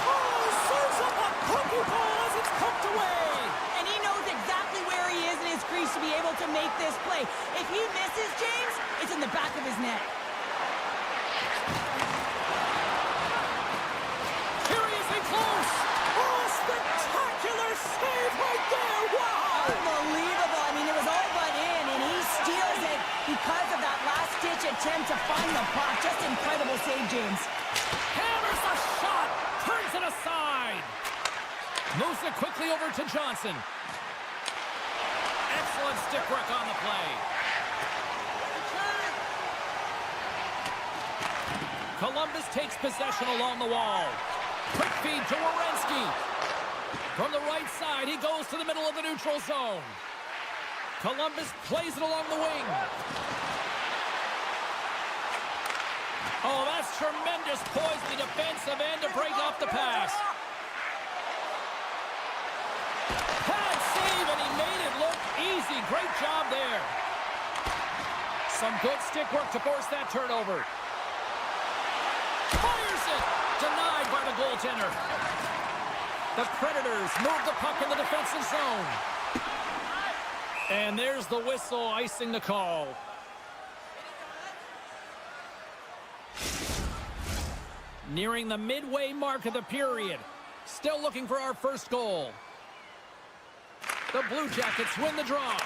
Oh, serves up a pokeball as it's poked away. And he knows exactly where he is in his crease to be able to make this play. If he misses, James, it's in the back of his net. Here he is in close. Oh, spectacular save right there. Wow. Unbelievable. I mean, it was all but in, and he steals it because of that last-ditch attempt to find the puck. Just incredible save, James. Hammers the shot. Turns it aside. Moves it quickly over to Johnson. Excellent stick work on the play. Columbus takes possession along the wall. Quick feed to Werenski. From the right side, he goes to the middle of the neutral zone. Columbus plays it along the wing. Oh, that's tremendous poise in the defensive end to break off the pass. Pad save, and he made it look easy. Great job there. Some good stick work to force that turnover. Fires it! Denied by the goaltender. The Predators move the puck in the defensive zone. And there's the whistle icing the call. Nearing the midway mark of the period. Still looking for our first goal. The Blue Jackets win the draw.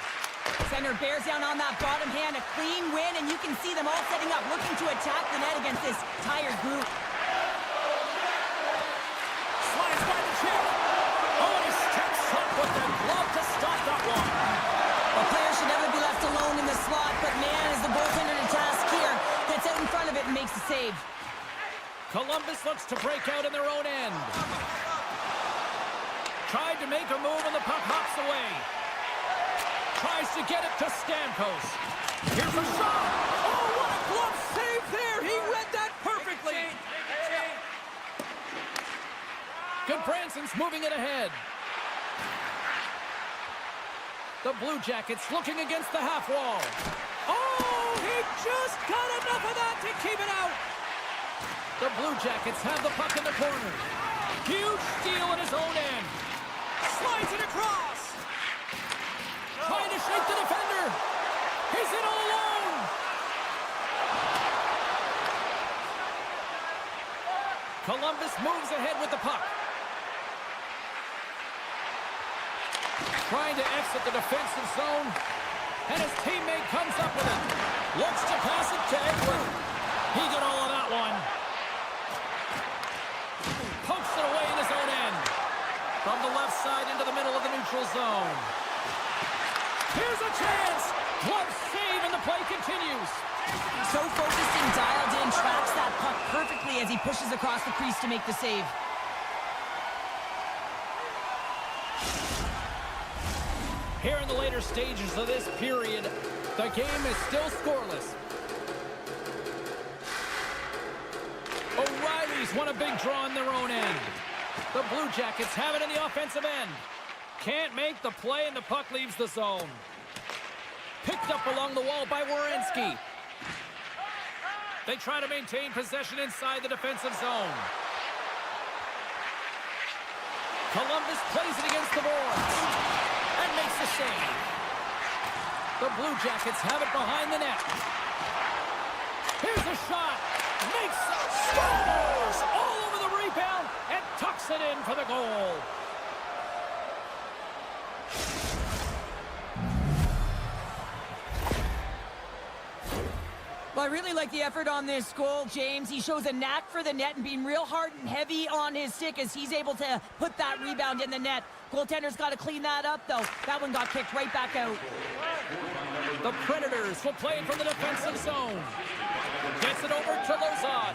Center bears down on that bottom hand, a clean win, and you can see them all setting up, looking to attack the net against this tired group. Slides by the chip. Oh, he steps up with the glove to stop that one. A player should never be left alone in the slot, but man, is the goaltender to task here. Gets out in front of it and makes the save. Columbus looks to break out in their own end. Tried to make a move and the puck hops away. Tries to get it to Stamkos. Here's a shot. Oh, what a glove save there. He read that perfectly. Goodbranson's moving it ahead. The Blue Jackets looking against the half wall. Oh, he just got enough of that to keep it out. The Blue Jackets have the puck in the corner. Huge steal at his own end. Slides it across. Trying to shake the defender. He's in all alone. Columbus moves ahead with the puck. Trying to exit the defensive zone. And his teammate comes up with it. Looks to pass it to Edward. He got all of that one. Pokes it away in his own end. From the left side into the middle of the neutral zone. Here's a chance. Glove save and the play continues. So focused and dialed in, tracks that puck perfectly as he pushes across the crease to make the save. Here in the later stages of this period, the game is still scoreless. O'Reilly's won a big draw on their own end. The Blue Jackets have it in the offensive end. Can't make the play and the puck leaves the zone. Picked up along the wall by Werenski. They try to maintain possession inside the defensive zone. Columbus plays it against the boards and makes the save. The Blue Jackets have it behind the net. Here's a shot. Makes scores all over the rebound and tucks it in for the goal. Well, I really like the effort on this goal, James. He shows a knack for the net and being real hard and heavy on his stick as he's able to put that rebound in the net. Goaltender's got to clean that up, though. That one got kicked right back out. The Predators will play it from the defensive zone. Gets it over to Lozon.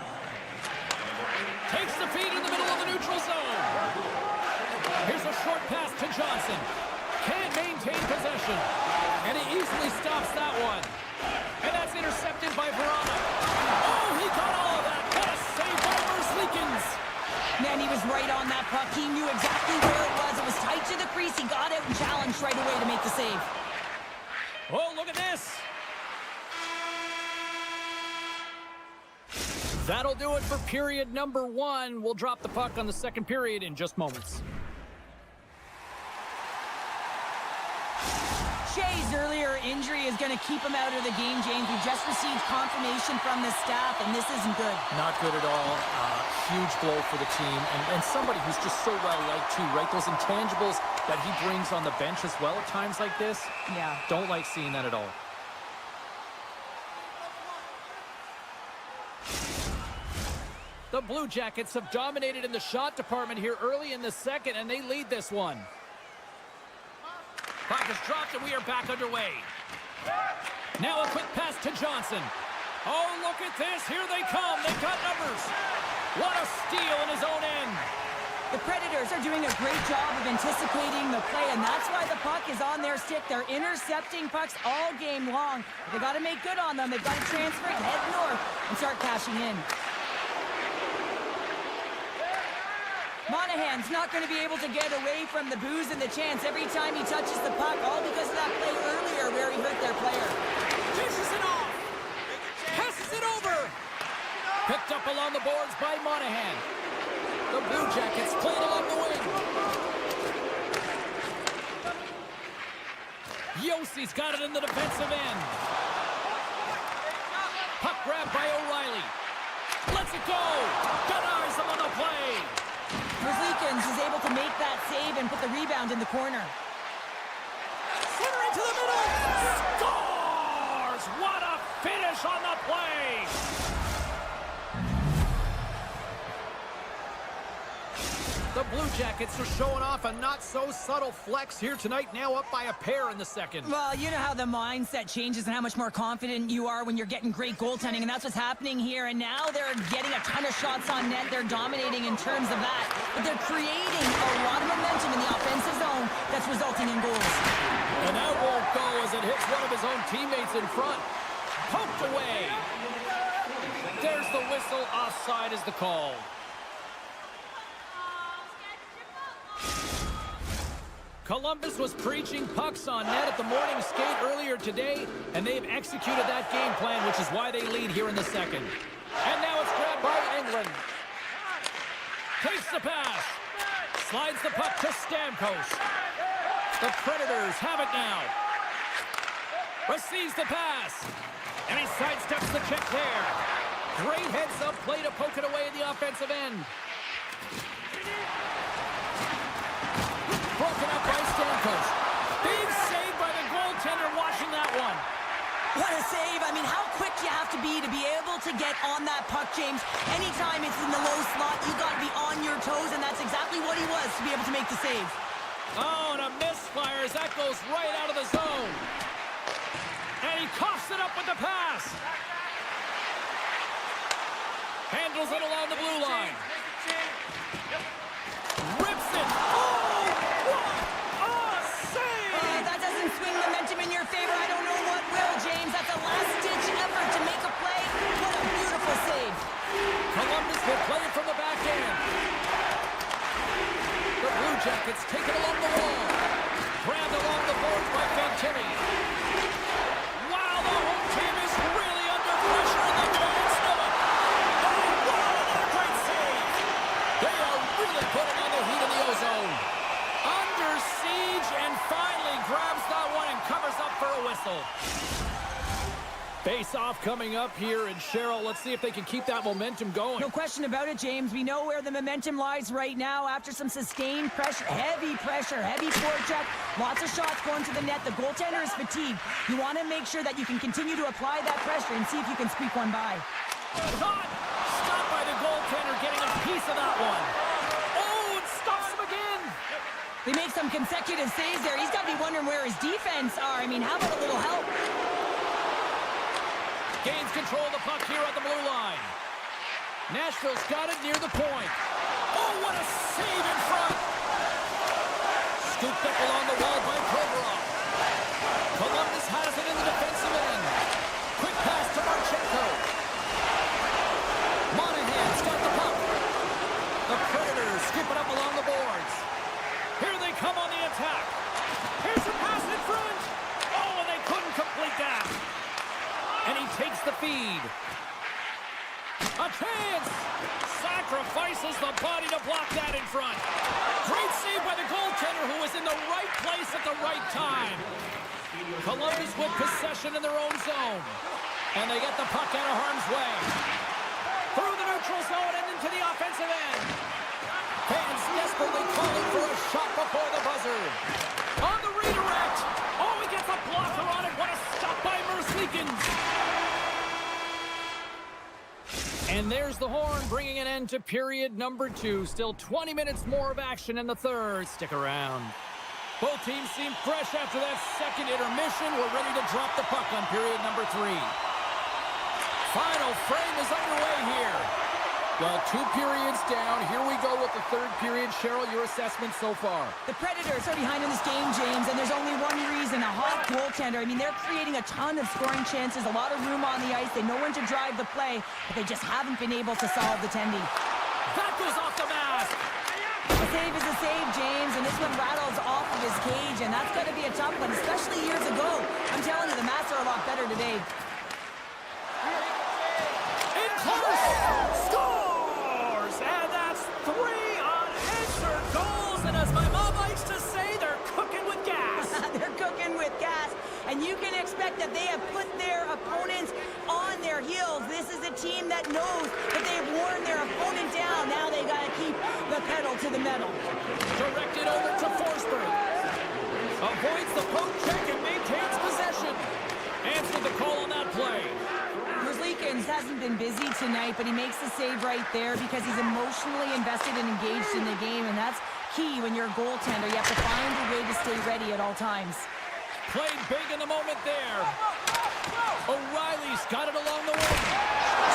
Takes the feed in the middle of the neutral zone. Here's a short pass to Johnson. Can't maintain possession. And he easily stops that one. And that's intercepted by Verona. Oh, he got all of that. What a save by Verslikens. Man, he was right on that puck. He knew exactly where it was. It was tight to the crease. He got out and challenged right away to make the save. Oh, look at this. That'll do it for period number 1. We'll drop the puck on the second period in just moments. Shea's earlier injury is going to keep him out of the game, James. We just received confirmation from the staff, and this isn't good. Not good at all. Huge blow for the team, and somebody who's just so well-liked too, right? Those intangibles that he brings on the bench as well at times like this. Yeah. Don't like seeing that at all. The Blue Jackets have dominated in the shot department here early in the second, and they lead this one. Puck is dropped, and we are back underway. Now a quick pass to Johnson. Oh, look at this. Here they come. They've got numbers. What a steal in his own end. The Predators are doing a great job of anticipating the play, and that's why the puck is on their stick. They're intercepting pucks all game long. They've got to make good on them. They've got to transfer, head north, and start cashing in. Monahan's not going to be able to get away from the booze and the chance every time he touches the puck, all because of that play earlier where he hurt their player. Dishes it off. Passes it over. Picked up along the boards by Monahan. The Blue Jackets play it along the wing. Yossi's got it in the defensive end. Puck grab by O'Reilly. Lets it go. Denies him on the play. Merzlikins is able to make that save and put the rebound in the corner. Center into the middle. Scores! What a finish on the play. The Blue Jackets are showing off a not-so-subtle flex here tonight, now up by a pair in the second. Well, you know how the mindset changes and how much more confident you are when you're getting great goaltending, and that's what's happening here. And now they're getting a ton of shots on net. They're dominating in terms of that, but they're creating a lot of momentum in the offensive zone that's resulting in goals. And that won't go as it hits one of his own teammates in front. Poked away. There's the whistle. Offside is the call. Columbus was preaching pucks on net at the morning skate earlier today, and they've executed that game plan, which is why they lead here in the second. And now it's grabbed by England. Takes the pass. Slides the puck to Stamkos. The Predators have it now. Receives the pass. And he sidesteps the check there. Great heads-up play to poke it away in the offensive end. Broken up by Stamkos. Big save by the goaltender watching that one. What a save. I mean, how quick you have to be able to get on that puck, James. Anytime it's in the low slot, you got to be on your toes, and that's exactly what he was to be able to make the save. Oh, and a misfire as that goes right out of the zone. And he coughs it up with the pass. Handles it along the blue line. Rips it. Oh! Swing momentum in your favor. I don't know what will, James. That's a last-ditch effort to make a play. What a beautiful save. Columbus will play it from the back end. The Blue Jackets take it along the wall. Grabbed along the boards by Fantilli. Wow, the home team is really under pressure in the Giants know it. Oh, wow, what a great save. They are really putting on the heat in the ozone. Under siege and finally grabs that one and covers up for a whistle. Face-off coming up here, and Cheryl, let's see if they can keep that momentum going. No question about it, James. We know where the momentum lies right now after some sustained pressure, heavy forecheck, lots of shots going to the net. The goaltender is fatigued. You want to make sure that you can continue to apply that pressure and see if you can squeak one by. Caught! Stopped by the goaltender, getting a piece of that one. Oh, it stops him again! They make some consecutive saves there. He's got to be wondering where his defense are. I mean, how about a little help? Gains control of the puck here at the blue line. Nashville's got it near the point. Oh, what a save in front! Scooped up along the wall by Provorov. Columbus has it in the defensive end. Quick pass to Marchenko. Monahan's got the puck. The Predators scoop it up along the boards. Here they come on the attack. Here's a pass in front. Oh, and they couldn't complete that. And he takes the feed. A chance! raises the body to block that in front. Great save by the goaltender, who was in the right place at the right time. Columbus with possession in their own zone. And they get the puck out of harm's way. Through the neutral zone and into the offensive end. Fans desperately calling for a shot before the buzzer. On the redirect. Oh, he gets a blocker on it. What a stop by Merzlikins. And there's the horn, bringing an end to period number 2. Still 20 minutes more of action in the third. Stick around. Both teams seem fresh after that second intermission. We're ready to drop the puck on period number 3. Final frame is underway here. Well, 2 periods down. Here we go with the third period. Cheryl, your assessment so far? The Predators are behind in this game, James, and there's only one reason, a hot goaltender. I mean, they're creating a ton of scoring chances, a lot of room on the ice. They know when to drive the play, but they just haven't been able to solve the tendy. That goes off the mask. A save is a save, James, and this one rattles off of his cage, and that's got to be a tough one, especially years ago. I'm telling you, the Mats are a lot better today. In close. Scores! And that's 3 unanswered goals. And as my mom likes to say, they're cooking with gas. They're cooking with gas, and you can expect that they have put their opponents on their heels. This is a team that knows that they've worn their opponent down. Now they got to keep the pedal to the metal. Directed over to Forsberg. Avoids the poke check and maintains possession. Answered the call on that play. Merzlikins hasn't been busy tonight, but he makes the save right there because he's emotionally invested and engaged in the game, and that's key when you're a goaltender. You have to find a way to stay ready at all times. Played big in the moment there. O'Reilly's got it along the wing.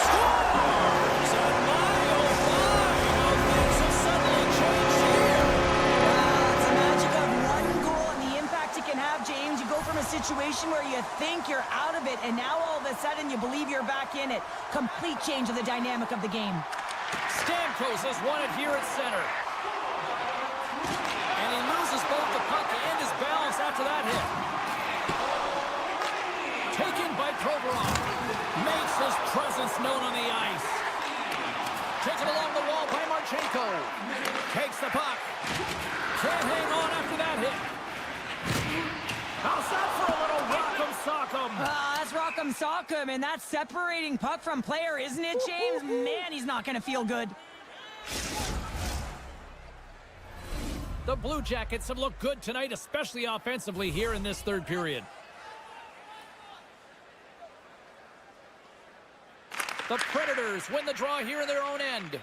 Scores! And my, oh my, how things have suddenly changed here. It's the magic of one goal and the impact it can have, James. You go from a situation where you think you're out of it, and now all of a sudden you believe you're back in it. Complete change of the dynamic of the game. Stamkos has won it here at center. And he loses both the puck and his balance after that hit. Taken by Provorov. Makes his presence known on the ice. Taken along the wall by Marchenko. Takes the puck. Can't hang on after that hit. How's that for a little rock'em sock'em? That's rock'em sock'em, and that's separating puck from player, isn't it, James? Man, he's not going to feel good. The Blue Jackets have looked good tonight, especially offensively here in this third period. The Predators win the draw here in their own end.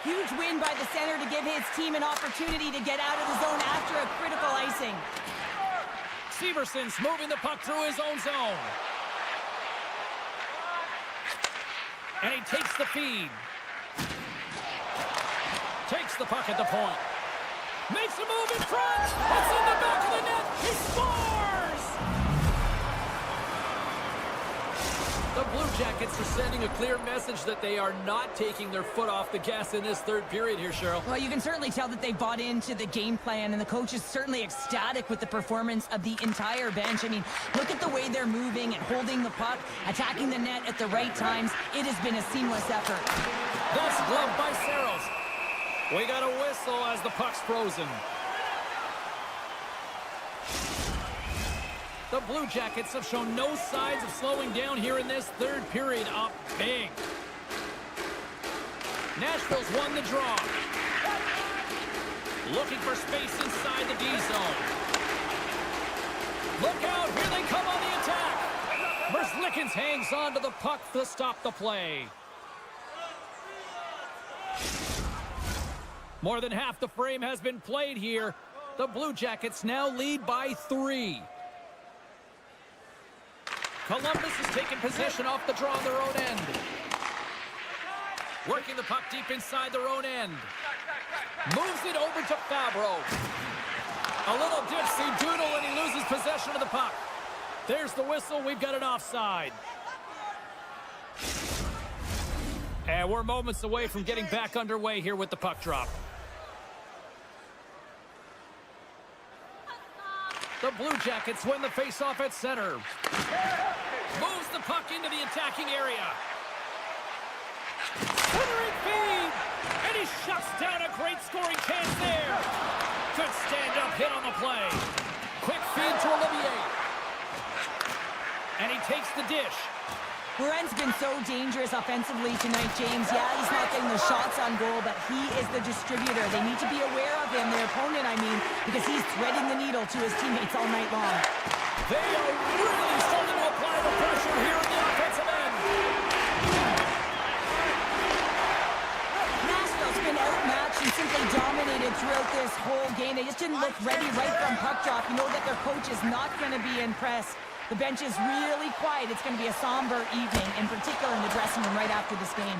Huge win by the center to give his team an opportunity to get out of the zone after a critical icing. Severson's moving the puck through his own zone. And he takes the feed. Takes the puck at the point. Makes a move in front. It's in the back of the net. He scores! The Blue Jackets are sending a clear message that they are not taking their foot off the gas in this third period here, Cheryl. Well, you can certainly tell that they bought into the game plan, and the coach is certainly ecstatic with the performance of the entire bench. I mean, look at the way they're moving and holding the puck, attacking the net at the right times. It has been a seamless effort. That's gloved by Saros. We got a whistle as the puck's frozen. The Blue Jackets have shown no signs of slowing down here in this third period. Up big. Nashville's won the draw. Looking for space inside the D zone. Look out, here they come on the attack. Merzlikins hangs on to the puck to stop the play. More than half the frame has been played here. The Blue Jackets now lead by 3. Columbus has taken possession off the draw on their own end. Working the puck deep inside their own end. Moves it over to Fabro. A little dipsy doodle and he loses possession of the puck. There's the whistle. We've got an offside. And we're moments away from getting back underway here with the puck drop. The Blue Jackets win the faceoff at center. Moves the puck into the attacking area. Centering feed! And he shot play. Quick feed to Olivier. And he takes the dish. Buren's been so dangerous offensively tonight, James. Yeah, he's not getting the shots on goal, but he is the distributor. They need to be aware of him, their opponent, I mean, because he's threading the needle to his teammates all night long. They are really starting to apply the pressure here in the offensive end. Nashville's been outmatched and simply dominated throughout this whole game. They just didn't look ready right from puck drop. You know that their coach is not going to be impressed. The bench is really quiet. It's going to be a somber evening, in particular in the dressing room right after this game.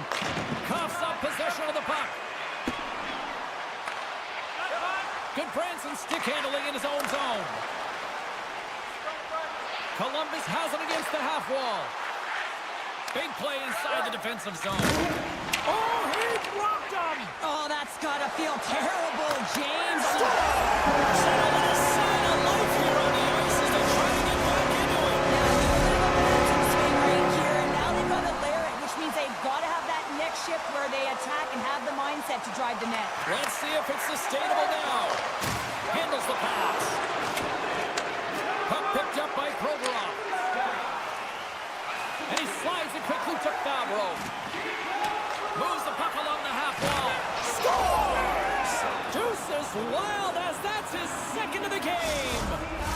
Coughs up possession of the puck. Good Branson stick handling in his own zone. Columbus has it against the half wall. Big play inside the defensive zone. Oh, he dropped him! Oh, that's got to feel terrible, James. Shift where they attack and have the mindset to drive the net. Let's see if it's sustainable now. Handles the pass. Puck picked up by Provorov. And he slides it quickly to Favreau. Moves the puck along the half wall. Scores! Deuces wild as that's his second of the game.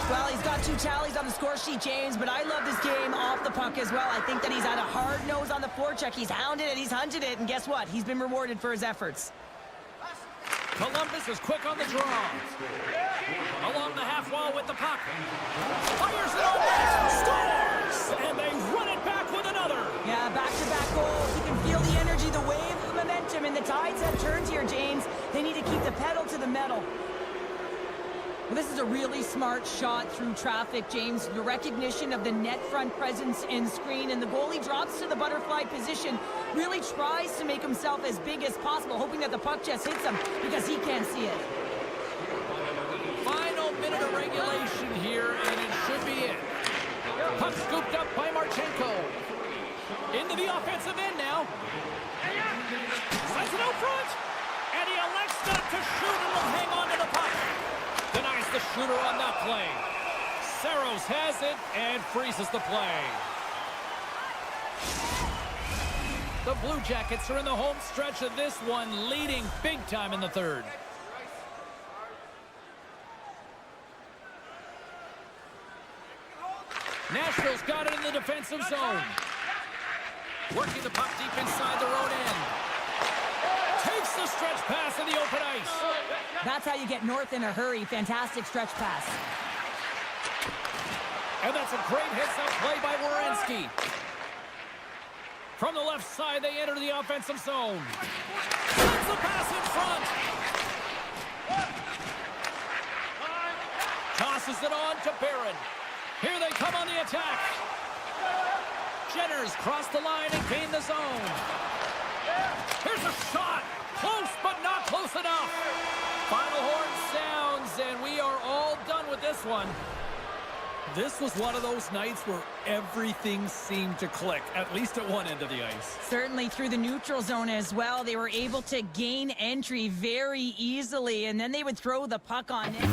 Well, he's got 2 tallies on the score sheet, James, but I love this game off the puck as well. I think that he's had a hard nose on the forecheck. He's hounded it, he's hunted it, and guess what? He's been rewarded for his efforts. Columbus is quick on the draw. Along the half wall with the puck. Fires it over. Scores! And they run it back with another. Yeah, back-to-back goals. You can feel the energy, the wave of momentum, and the tides have turned here, James. They need to keep the pedal to the metal. Well, this is a really smart shot through traffic, James. The recognition of the net front presence and screen, and the goalie drops to the butterfly position, really tries to make himself as big as possible, hoping that the puck just hits him because he can't see it. Final minute of regulation here, and it should be it. Puck scooped up by Marchenko. Into the offensive end now. Sends it out front, and he elects not to shoot and will hang on to the puck. Denies the shooter on that play. Saros has it and freezes the play. The Blue Jackets are in the home stretch of this one, leading big time in the third. Nashville's got it in the defensive zone. Working the puck deep inside their own end. Takes the stretch pass in the open ice. That's how you get north in a hurry. Fantastic stretch pass. And that's a great heads-up play by Werenski. From the left side, they enter the offensive zone. Sends the pass in front. Tosses it on to Barron. Here they come on the attack. Jenners cross the line and gain the zone. Here's a shot. Close, but not close enough. Final horn sounds, and we are all done with this one. This was one of those nights where everything seemed to click, at least at one end of the ice. Certainly through the neutral zone as well. They were able to gain entry very easily, and then they would throw the puck on it.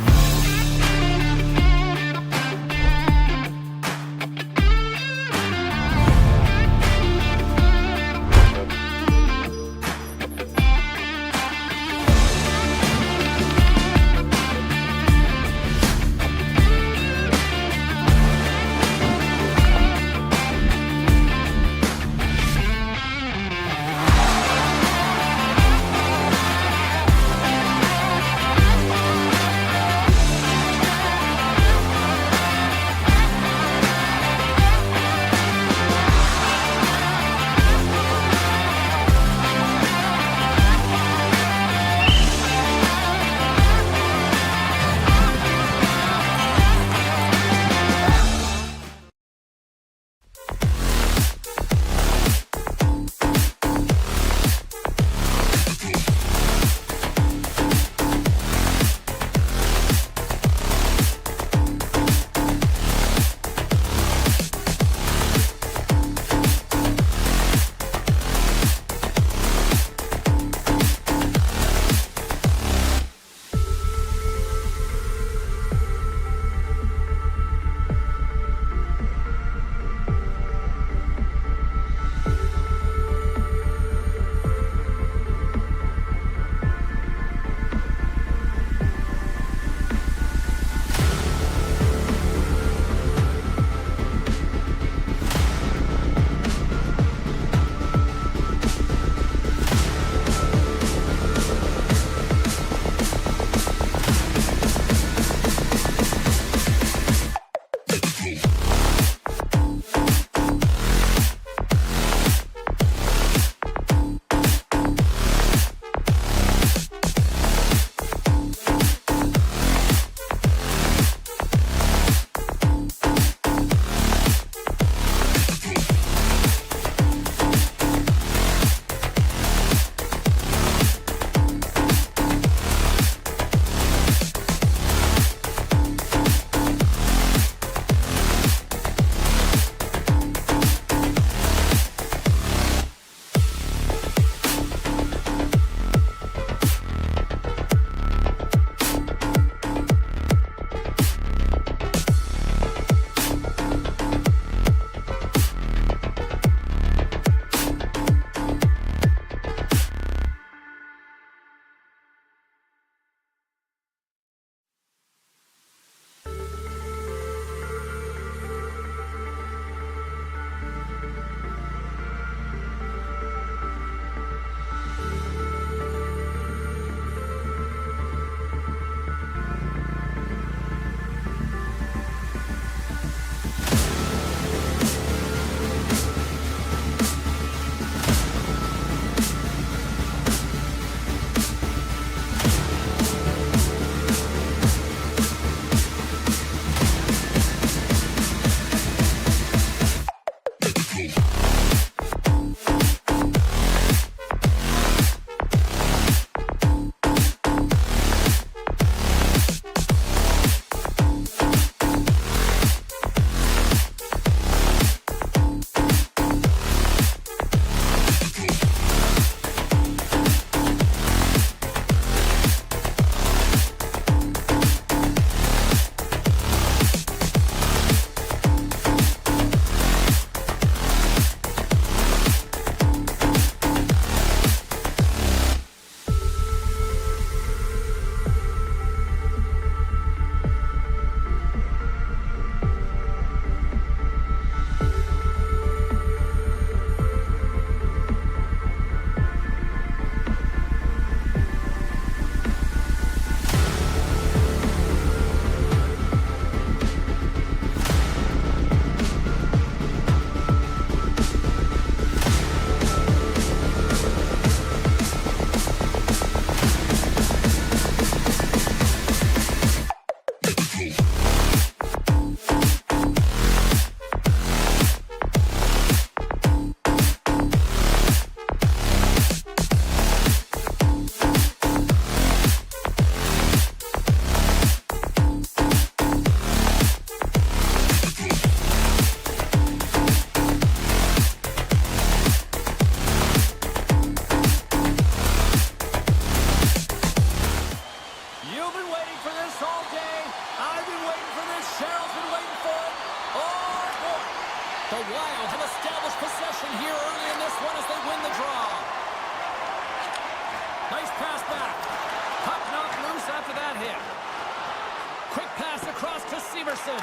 Quick pass across to Severson.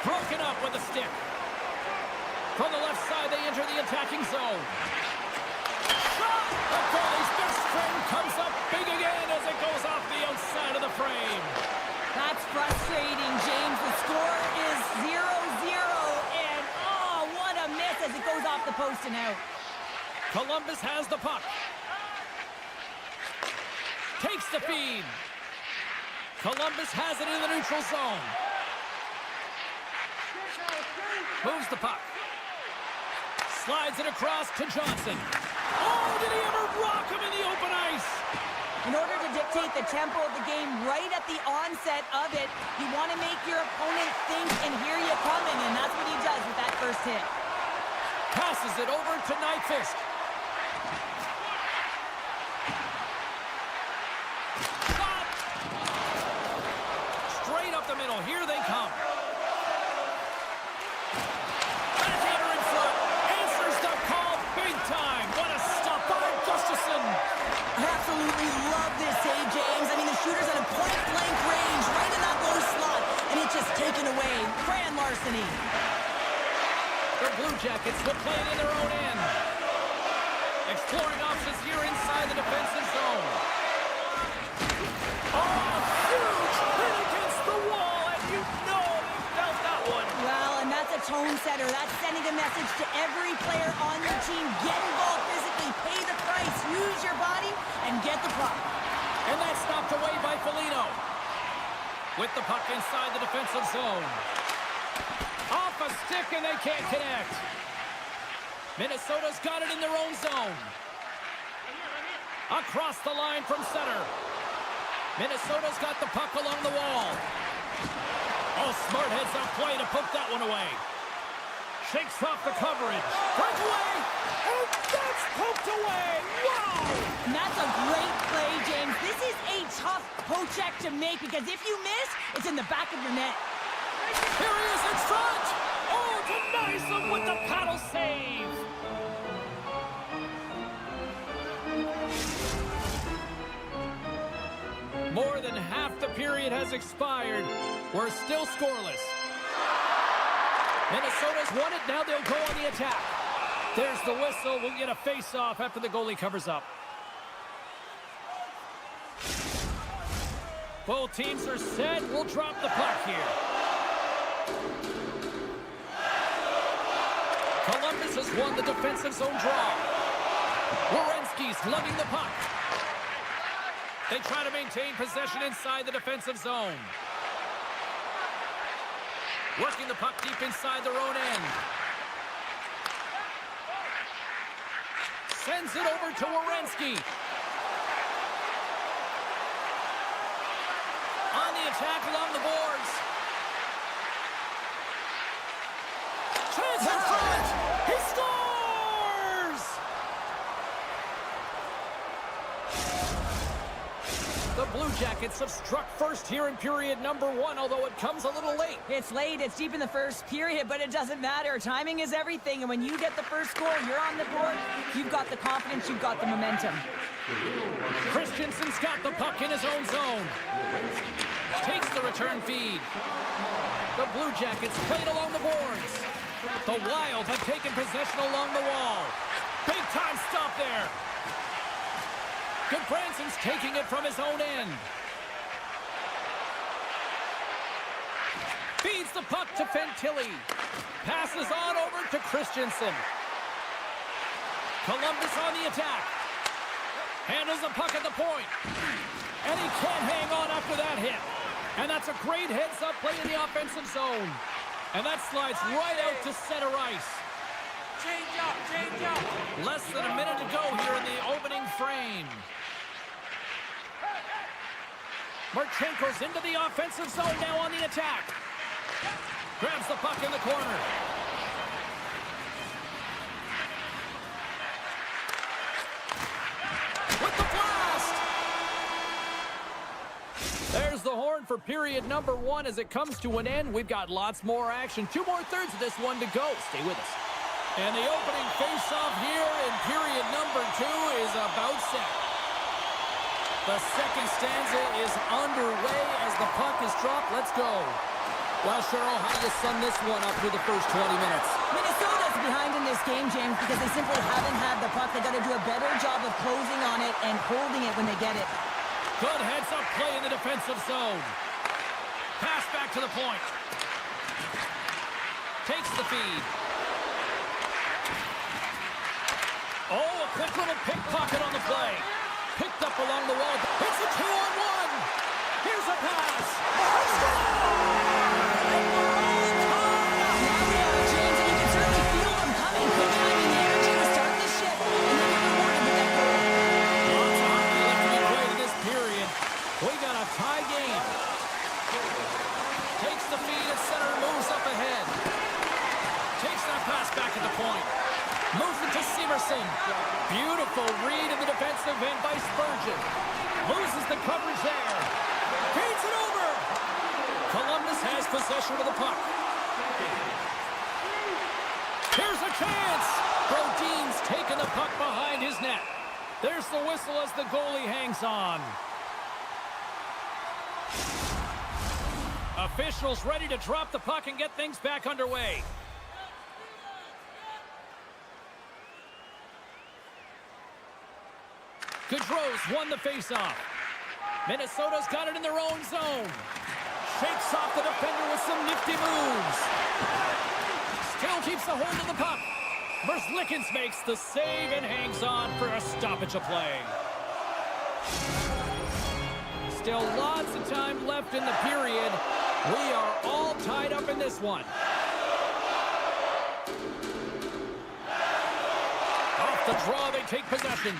Broken up with a stick. From the left side, they enter the attacking zone. Shot! The goalie's best friend comes up big again as it goes off the outside of the frame. That's frustrating, James. The score is 0-0, and oh, what a miss as it goes off the post and out. Columbus has the puck. Takes the feed. Columbus has it in the neutral zone. Moves the puck. Slides it across to Johnson. Oh, did he ever rock him in the open ice? In order to dictate the tempo of the game right at the onset of it, you want to make your opponent think and hear you coming, and that's what he does with that first hit. Passes it over to Nyquist. Shot! Straight up the middle. Here they come. Backhander in front. Answers the call big time. What a stop by Gustafsson. I absolutely love this save, James. I mean, the shooter's at a point-blank range, right in that low slot, and it's just taken away. Grand larceny. The Blue Jackets will play it in their own end. Exploring options here inside the defensive zone. Oh, huge hit against the wall, and you know they felt that one. Well, and that's a tone setter. That's sending a message to every player on your team. Get involved physically, pay the price, use your body, and get the puck. And that's stopped away by Foligno. With the puck inside the defensive zone. Off a stick, and they can't connect. Minnesota's got it in their own zone. Across the line from center. Minnesota's got the puck along the wall. Oh, smart heads up play to poke that one away. Shakes off the coverage. Breakaway! And that's poked away! Wow! And that's a great play, James. This is a tough poke check to make because if you miss, it's in the back of your net. Here he is in front! Oh, denies him with the paddle save! More than half the period has expired. We're still scoreless. Minnesota's won it. Now they'll go on the attack. There's the whistle. We'll get a face-off after the goalie covers up. Both teams are set. We'll drop the puck here. Columbus has won the defensive zone draw. Werenski's lugging the puck. They try to maintain possession inside the defensive zone. Working the puck deep inside their own end. Sends it over to Werenski. On the attack along the boards. Chance in front! He scores! The Blue Jackets have struck first here in period number 1, although it comes a little late. It's late, it's deep in the first period, but it doesn't matter. Timing is everything, and when you get the first goal, you're on the board. You've got the confidence, you've got the momentum. Christensen's got the puck in his own zone. Takes the return feed. The Blue Jackets played along the boards. The Wild have taken possession along the wall. Big time stop there. Goodbranson's taking it from his own end. Feeds the puck to Fantilli. Passes on over to Christensen. Columbus on the attack. Handles the puck at the point. And he can't hang on after that hit. And that's a great heads-up play in the offensive zone. And that slides right out to center ice. Change up, change up. Less than a minute to go here in the opening frame. Marchenko's into the offensive zone now on the attack. Grabs the puck in the corner. With the blast! There's the horn for period number 1 as it comes to an end. We've got lots more action. 2 more thirds of this one to go. Stay with us. And the opening face-off here in period number 2 is about set. The second stanza is underway as the puck is dropped. Let's go. Well, Cheryl, how do you sum this one up through the first 20 minutes? Minnesota's behind in this game, James, because they simply haven't had the puck. They got to do a better job of closing on it and holding it when they get it. Good heads-up play in the defensive zone. Pass back to the point. Takes the feed. Oh, a quick little pickpocket on the play. Picked up along the wall. It's a 2-on-1. Here's a pass. James, and you can certainly feel them coming. Quick time and energy to start the ship, and then you're rewarded with that goal. Lots of hockey left to be played in this period. We got a tie game. Takes the feed at center, moves up ahead. Takes that pass back at the point. Moves it to Severson. Beautiful read in the defensive end by Spurgeon. Loses the coverage there. Feeds it over. Columbus has possession of the puck. Here's a chance. Brodin's taking the puck behind his net. There's the whistle as the goalie hangs on. Officials ready to drop the puck and get things back underway. Gaudreau's won the faceoff. Minnesota's got it in their own zone. Shakes off the defender with some nifty moves. Still keeps a hold of the puck. Verslickens makes the save and hangs on for a stoppage of play. Still lots of time left in the period. We are all tied up in this one. Off the draw, they take possession.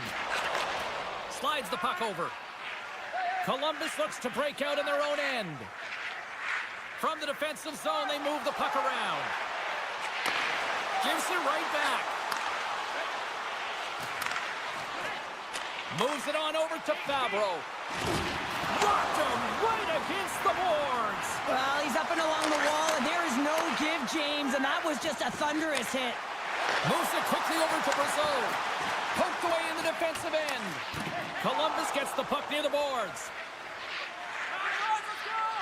Slides the puck over. Columbus looks to break out in their own end. From the defensive zone, they move the puck around. Gives it right back. Moves it on over to Fabro. Rocked him right against the boards. Well, he's up and along the wall, and there is no give, James, and that was just a thunderous hit. Moves it quickly over to Brazeau. Poked away in the defensive end. Columbus gets the puck near the boards.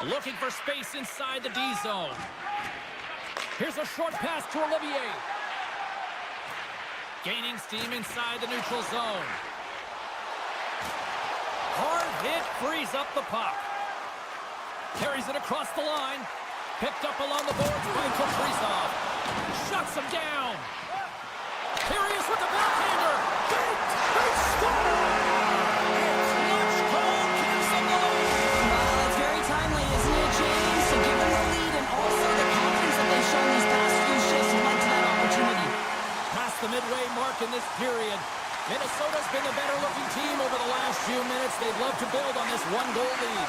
Looking for space inside the D zone. Here's a short pass to Olivier. Gaining steam inside the neutral zone. Hard hit frees up the puck. Carries it across the line. Picked up along the boards by Kaprizov. Shuts him down. Here he is with the backhander. They score! It's Clutch Cole gives them the lead. Well, it's very timely, isn't it, James? To give them the lead and also the confidence that they've shown these past few shifts led to that opportunity. Past the midway mark in this period, Minnesota's been the better-looking team over the last few minutes. They'd love to build on this one-goal lead.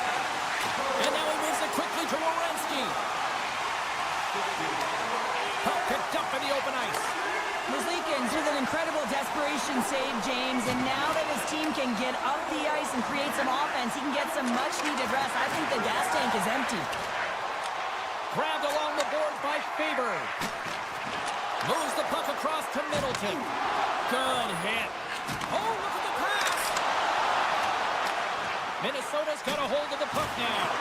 And now he moves it quickly to Werenski. Puck picked up in the open ice. Merzlikins with an incredible desperation save, James, and now that his team can get up the ice and create some offense, he can get some much-needed rest. I think the gas tank is empty. Grabbed along the board by Faber. Moves the puck across to Middleton. Good hit. Oh, look at the pass. Minnesota's got a hold of the puck now.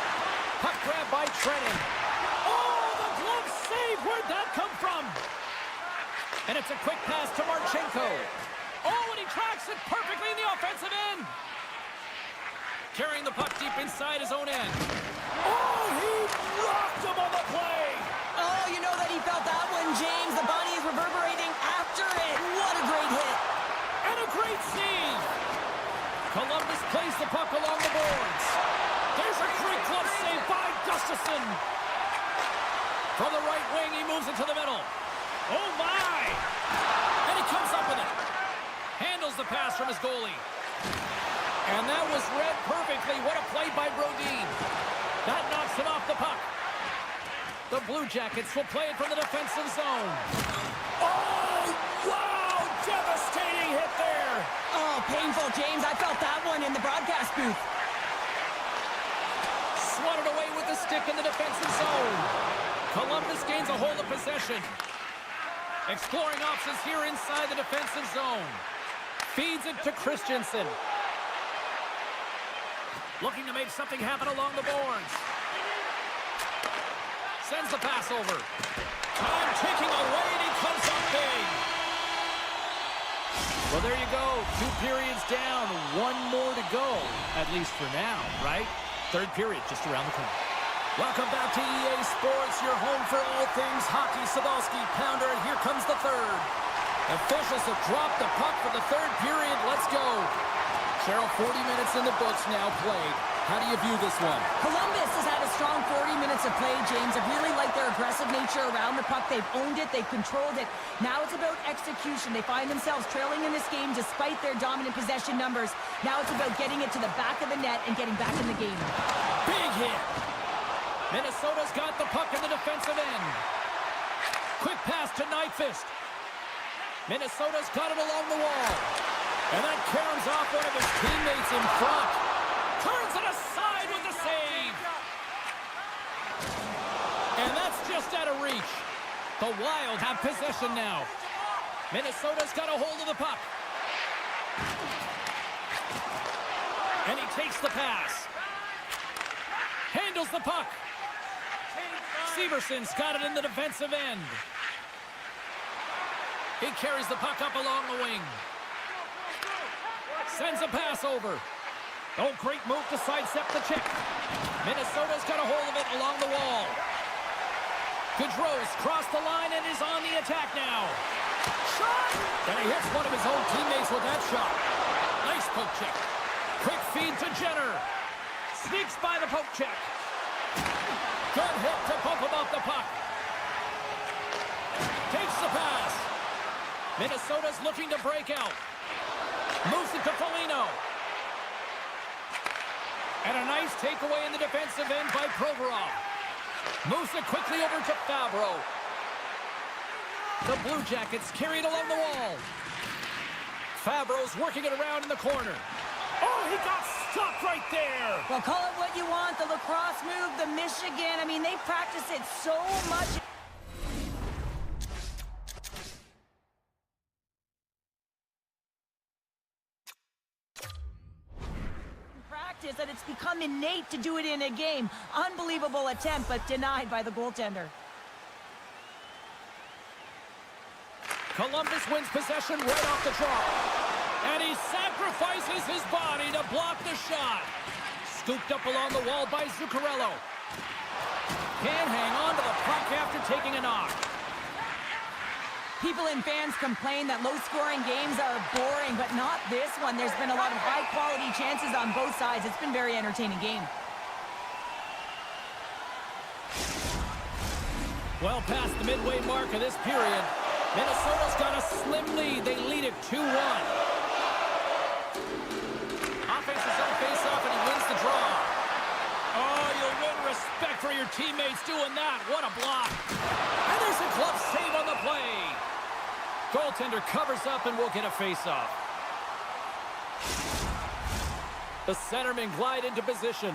Puck grab by Trennan. Oh, the glove save. Where'd that come from? And it's a quick pass to Marchenko. Oh, and he tracks it perfectly in the offensive end. Carrying the puck deep inside his own end. Oh, he rocked him on the play. Oh, you know that he felt that one, James. The body is reverberating after it. What a great hit. And a great save. Columbus plays the puck along the boards. There's a great glove save by Gustafsson. From the right wing, he moves it to the middle. Oh, my! And he comes up with it. Handles the pass from his goalie. And that was read perfectly. What a play by Brodin. That knocks him off the puck. The Blue Jackets will play it from the defensive zone. Oh, wow! Devastating hit there. Oh, painful, James. I felt that one in the broadcast booth. Swatted away with the stick in the defensive zone. Columbus gains a hold of possession. Exploring options here inside the defensive zone. Feeds it to Christensen. Looking to make something happen along the boards. Sends the pass over. Time ticking away, and he comes up big. Well, there you go. 2 periods down, 1 more to go. At least for now, right? 3rd period just around the corner. Welcome back to EA Sports, your home for all things hockey. Sadowski, pounder, and here comes the 3rd. Officials have dropped the puck for the 3rd period. Let's go. Cheryl, 40 minutes in the books now played. How do you view this one? Columbus has had a strong 40 minutes of play, James. I really like their aggressive nature around the puck. They've owned it. They've controlled it. Now it's about execution. They find themselves trailing in this game despite their dominant possession numbers. Now it's about getting it to the back of the net and getting back in the game. Big hit. Minnesota's got the puck in the defensive end. Quick pass to Nyquist. Minnesota's got it along the wall. And that caroms off one of his teammates in front. Turns it aside with the save. And that's just out of reach. The Wild have possession now. Minnesota's got a hold of the puck. And he takes the pass. Handles the puck. Severson's got it in the defensive end. He carries the puck up along the wing. Sends a pass over. Oh, great move to sidestep the check. Minnesota's got a hold of it along the wall. Gaudreau's crossed the line and is on the attack now. Shot! And he hits one of his own teammates with that shot. Nice poke check. Quick feed to Jenner. Sneaks by the poke check. Good hit to bump him off the puck. Takes the pass. Minnesota's looking to break out. Moves it to Foligno. And a nice takeaway in the defensive end by Provorov. Moves it quickly over to Fabro. The Blue Jackets carried along the wall. Fabro's working it around in the corner. Oh, he got stuck right there. Well, call it what you want. The lacrosse move, the Michigan. I mean, they practice it so much. That it's become innate to do it in a game. Unbelievable attempt, but denied by the goaltender. Columbus wins possession right off the draw. And he sacrifices his body to block the shot. Scooped up along the wall by Zuccarello. Can't hang on to the puck after taking a knock. People and fans complain that low-scoring games are boring, but not this one. There's been a lot of high-quality chances on both sides. It's been a very entertaining game. Well past the midway mark of this period, Minnesota's got a slim lead. They lead it 2-1. Offense is on face-off, and he wins the draw. Oh, you'll win respect for your teammates doing that. What a block. And there's a glove save on the play. Goaltender covers up and will get a face-off. The centermen glide into position.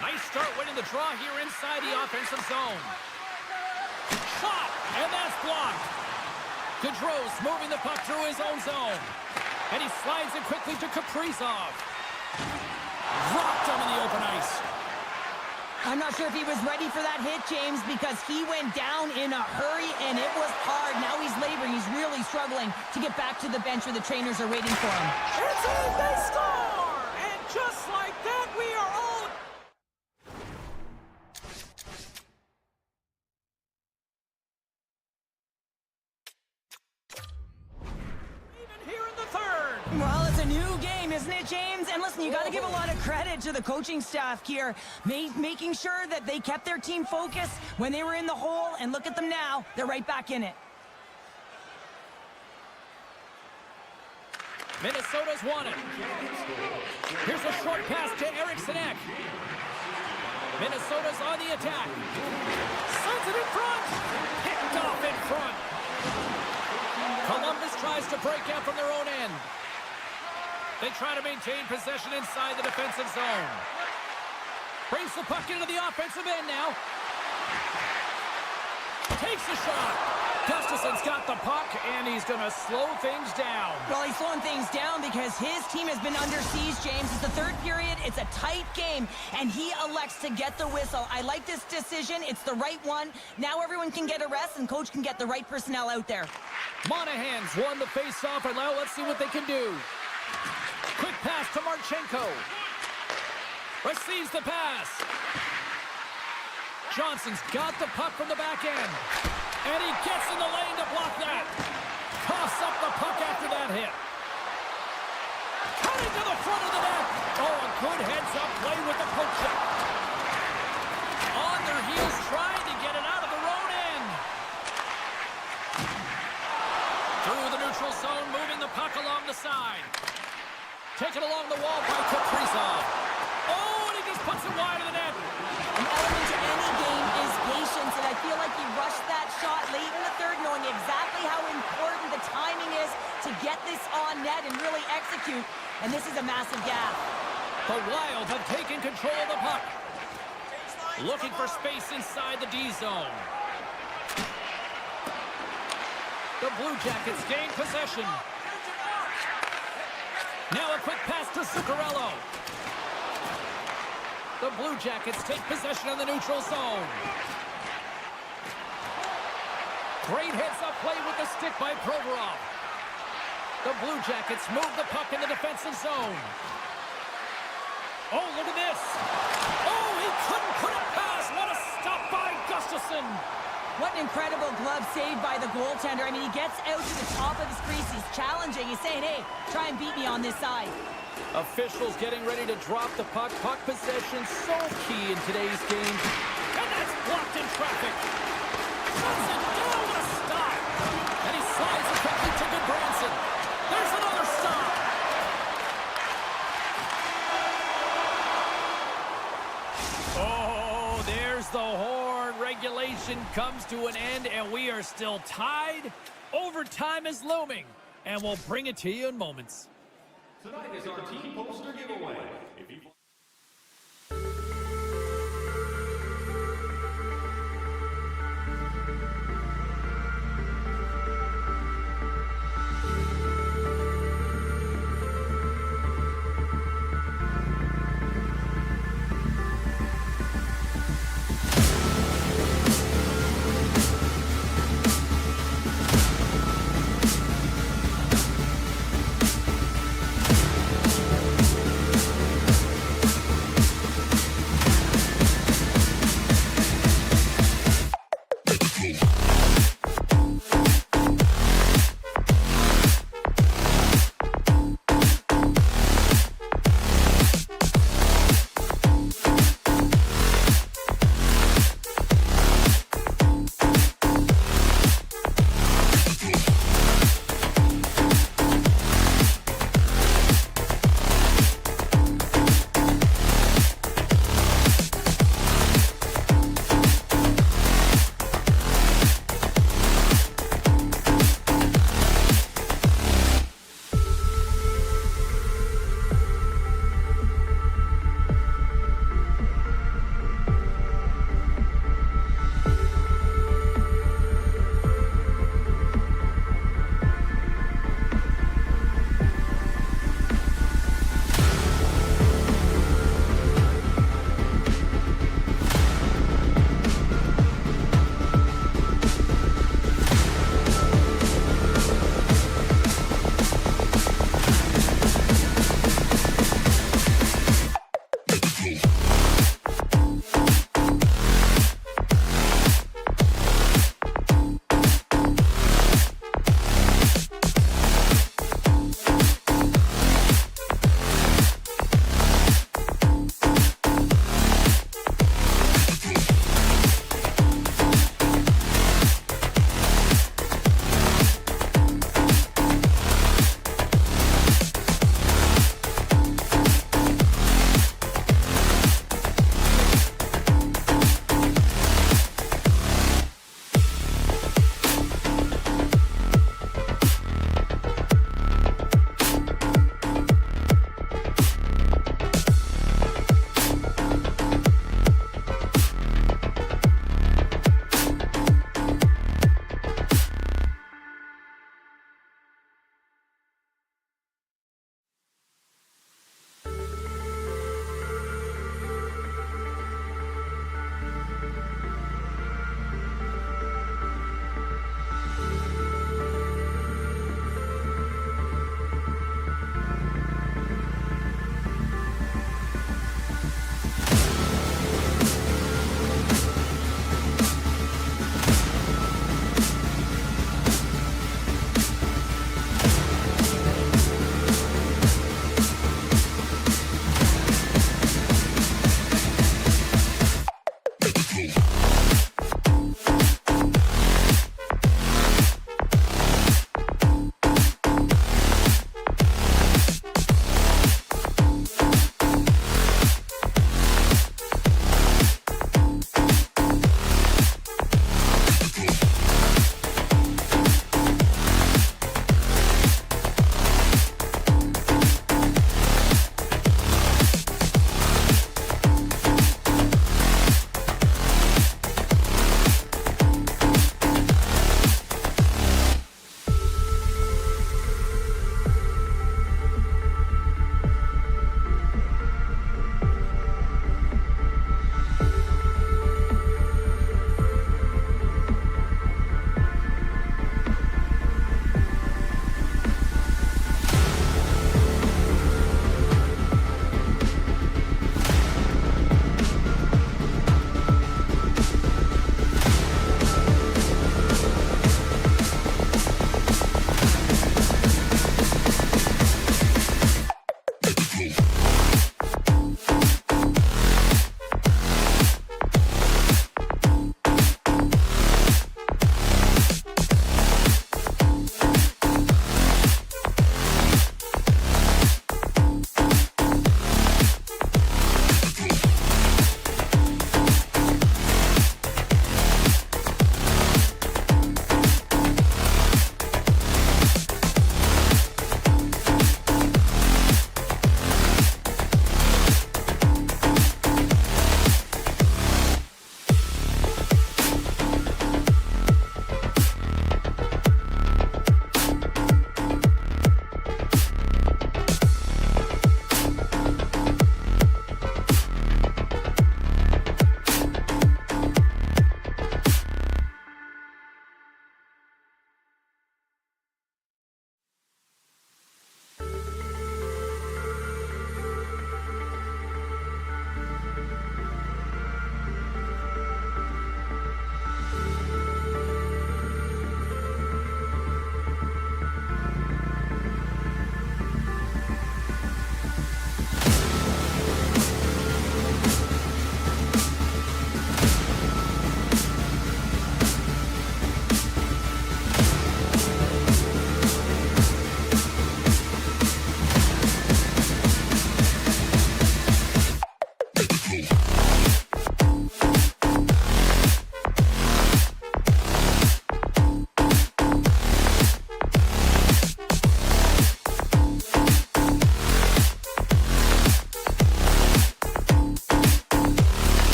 Nice start winning the draw here inside the offensive zone. Shot, and that's blocked. Gaudreau's moving the puck through his own zone. And he slides it quickly to Kaprizov. Rocked him in the open ice. I'm not sure if he was ready for that hit, James, because he went down in a hurry, and it was hard. Now he's laboring. He's really struggling to get back to the bench where the trainers are waiting for him. It's in, they score! And just like that, we are all... Even here in the 3rd. Well, it's a new game, isn't it, James? And listen, you got to give a lot of credit to the coaching staff here, making sure that they kept their team focused when they were in the hole, and look at them now. They're right back in it. Minnesota's won it. Here's a short pass to Eriksson Ek. Minnesota's on the attack. Sends it in front. Picked off in front. Columbus tries to break out from their own end. They try to maintain possession inside the defensive zone. Brings the puck into the offensive end now. Takes the shot. Gustafson's got the puck, and he's going to slow things down. Well, he's slowing things down because his team has been under siege, James. It's the third period. It's a tight game, and he elects to get the whistle. I like this decision. It's the right one. Now everyone can get a rest, and coach can get the right personnel out there. Monahan's won the face-off, and now let's see what they can do. Quick pass to Marchenko. Receives the pass. Johnson's got the puck from the back end. And he gets in the lane to block that. Toss up the puck after that hit. Cutting to the front of the net. Oh, a good heads-up play with the poke check. On their heels, trying to get it out of the road end. Through the neutral zone, moving the puck along the side. Taken along the wall by Kaprizov. Oh, and he just puts it wide of the net. An element to any game is patience, and I feel like he rushed that shot late in the third, knowing exactly how important the timing is to get this on net and really execute, and this is a massive gap. The Wild have taken control of the puck. Looking for space inside the D zone. The Blue Jackets gain possession. Now a quick pass to Zuccarello. The Blue Jackets take possession of the neutral zone. Great heads-up play with the stick by Provorov. The Blue Jackets move the puck in the defensive zone. Oh, look at this. Oh, he couldn't put it past. What a stop by Gustafson. What an incredible glove save by the goaltender. I mean, he gets out to the top of his crease. He's challenging. He's saying, hey, try and beat me on this side. Officials getting ready to drop the puck. Puck possession so key in today's game. And that's blocked in traffic. Shuts it down with a stop. And he slides it quickly to Goodbranson. There's another stop. Oh, there's the horn. Regulation comes to an end, and we are still tied. Overtime is looming, and we'll bring it to you in moments. Tonight is our team poster giveaway. If you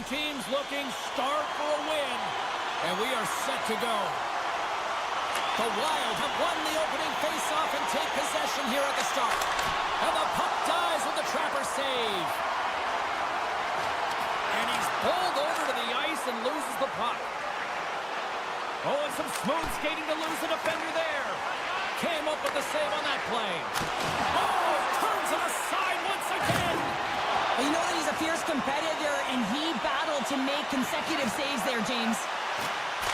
teams looking starved for a win. And we are set to go. The Wild have won the opening faceoff and take possession here at the start. And the puck dies with the Trapper save. And he's bowled over to the ice and loses the puck. Oh, and some smooth skating to lose the defender there. Came up with the save on that play. Oh, turns it aside once again. Well, you know that he's a fierce competitor, and he battled to make consecutive saves there, James.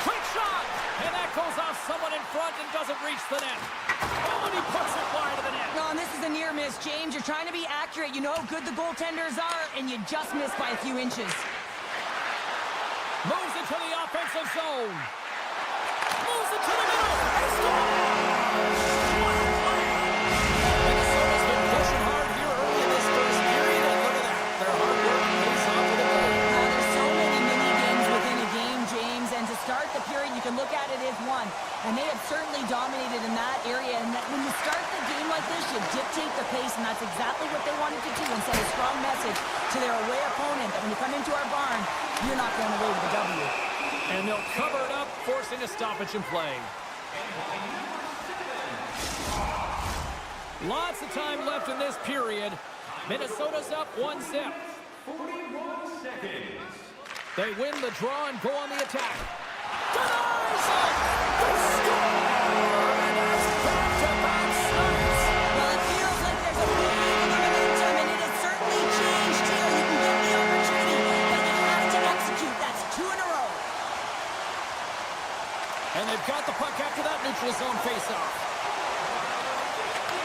Quick shot! And that goes off someone in front and doesn't reach the net. Oh, and he puts it wide of the net. No, and this is a near miss, James. You're trying to be accurate. You know how good the goaltenders are, and you just missed by a few inches. Moves into the offensive zone. Moves it to the middle. He scores! What a play! Minnesota's been pushing hard here early in this first period, and look at that. Their hard work pays off with a goal. There's so many mini games within a game, James, and to start the period, you can look at it as one. And they have certainly dominated in that area. And that when you start the game like this, you dictate the pace, and that's exactly what they wanted to do and send a strong message to their away opponent that when you come into our barn, you're not going away with a W. And they'll cover it up, forcing a stoppage in play. Lots of time left in this period. Minnesota's up 1-0. 41 seconds. They win the draw and go on the attack. Denies it! They score! And it's back-to-back starts. Well, it feels like there's a big momentum, and it has certainly changed here. You can get the opportunity, but you have to execute. That's 2 in a row. And they've got the puck after that neutral zone faceoff.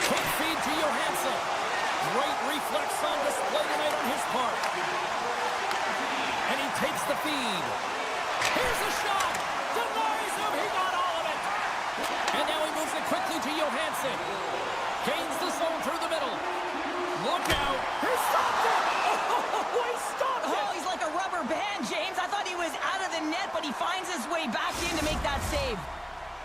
Quick feed to Johansson. Great reflex on display tonight on his part. And he takes the feed. Here's a shot. Denies him. He got all of it. And now he moves it quickly to Johansson. Gains the zone through the middle. Look out. He stopped it. Oh, he stopped it. Oh, he's like a rubber band, James. I thought he was out of the net, but he finds his way back in to make that save.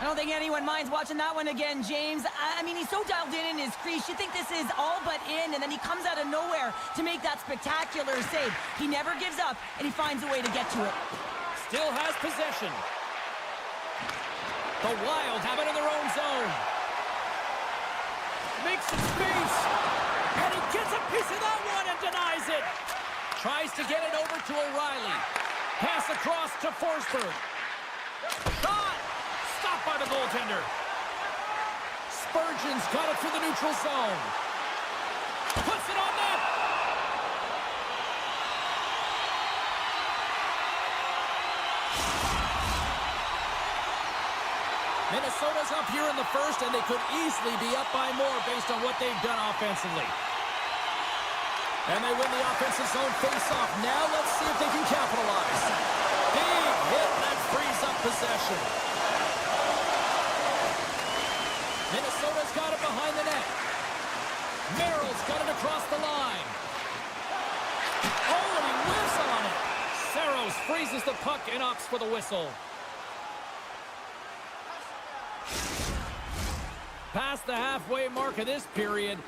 I don't think anyone minds watching that one again, James. I mean, he's so dialed in his crease. You think this is all but in, and then he comes out of nowhere to make that spectacular save. He never gives up, and he finds a way to get to it. Still has possession. The Wild have it in their own zone. Makes some space. And he gets a piece of that one and denies it. Tries to get it over to O'Reilly. Pass across to Forsberg. Shot! Stopped by the goaltender. Spurgeon's got it through the neutral zone. Puts it on net. Minnesota's up here in the first, and they could easily be up by more based on what they've done offensively. And they win the offensive zone face-off. Now let's see if they can capitalize. Big hit that frees up possession. Minnesota's got it behind the net. Merrill's got it across the line. Oh, and he whiffs on it. Saros freezes the puck and opts for the whistle. Past the halfway mark of this period,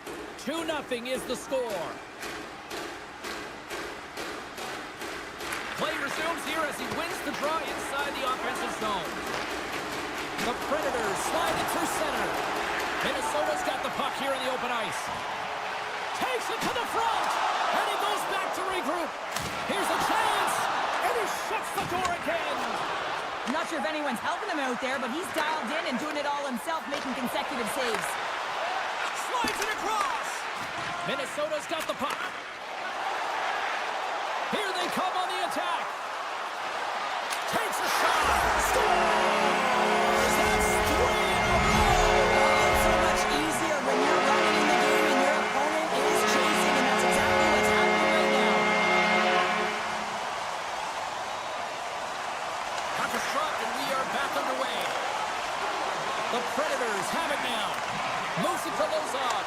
2-0 is the score. Play resumes here as he wins the draw inside the offensive zone. The Predators slide it through center. Minnesota's got the puck here in the open ice. Takes it to the front, and he goes back to regroup. Here's a chance, and he shuts the door again. I'm not sure if anyone's helping him out there, but he's dialed in and doing it all himself, making consecutive saves. Slides it across. Minnesota's got the puck. Here they come on the attack. Takes a shot. Scores! That's 3 in a row. It's so much easier when you're running in the game and your opponent is chasing, and that's exactly what's happening right now. Puck is dropped, and we are back underway. The Predators have it now. Moves it to Lozon.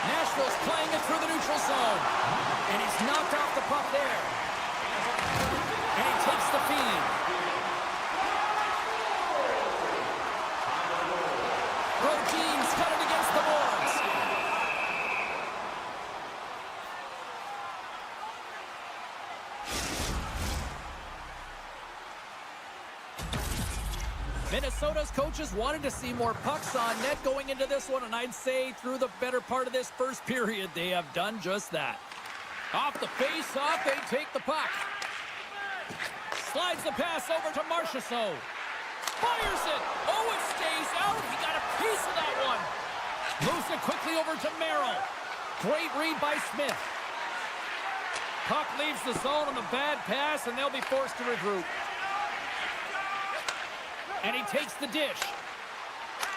Nashville's playing it through the neutral zone. And he's knocked off the puck there. And he takes the feed. Rogene's got it against the boards. Minnesota's coaches wanted to see more pucks on net going into this one, and I'd say through the better part of this first period, they have done just that. Off the face-off, they take the puck. Slides the pass over to Marchessault. Fires it. Oh, it stays out. He got a piece of that one. Moves it quickly over to Merrill. Great read by Smith. Puck leaves the zone on the bad pass, and they'll be forced to regroup. And he takes the dish.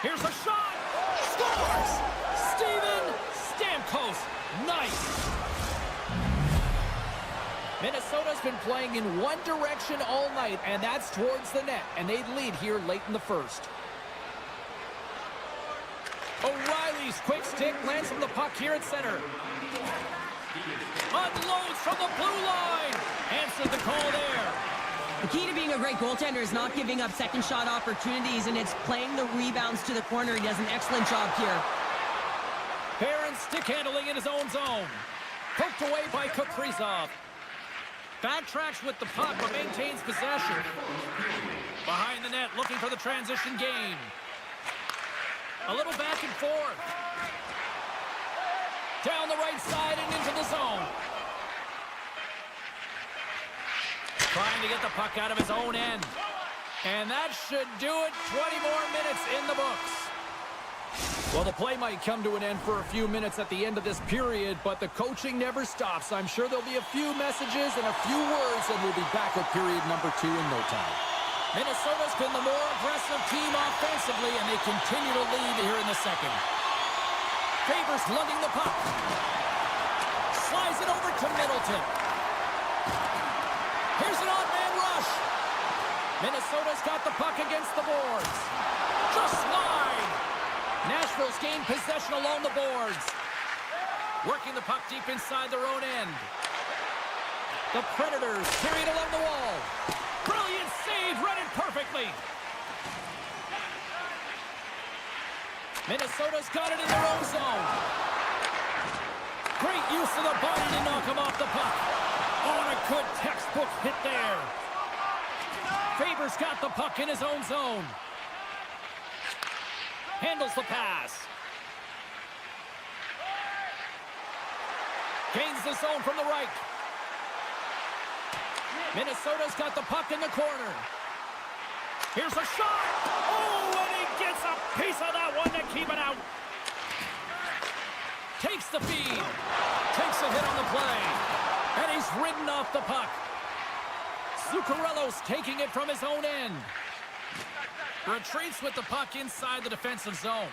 Here's a shot. Scores! Steven Stamkos. Nice. Minnesota's been playing in one direction all night, and that's towards the net. And they'd lead here late in the first. O'Reilly's quick stick lands from the puck here at center. Unloads from the blue line. Answered the call there. The key to being a great goaltender is not giving up second shot opportunities, and it's playing the rebounds to the corner. He does an excellent job here. Barron stick handling in his own zone. Poked away by Kaprizov. Backtracks with the puck but maintains possession. Behind the net looking for the transition game. A little back and forth. Down the right side and into the zone. Trying to get the puck out of his own end. And that should do it. 20 more minutes in the books. Well, the play might come to an end for a few minutes at the end of this period, but the coaching never stops. I'm sure there'll be a few messages and a few words, and we'll be back with period number 2 in no time. Minnesota's been the more aggressive team offensively, and they continue to lead here in the second. Favors lugging the puck. Slides it over to Middleton. Here's an odd-man rush. Minnesota's got the puck against the boards. Just slide. Nashville's gained possession along the boards. Working the puck deep inside their own end. The Predators carry it along the wall. Brilliant save, read it perfectly. Minnesota's got it in their own zone. Great use of the body to knock him off the puck. Oh, and a good textbook hit there. Faber's got the puck in his own zone. Handles the pass. Gains the zone from the right. Minnesota's got the puck in the corner. Here's a shot. Oh, and he gets a piece of that one to keep it out. Takes the feed. Takes a hit on the play. And he's ridden off the puck. Zuccarello's taking it from his own end. Retreats with the puck inside the defensive zone.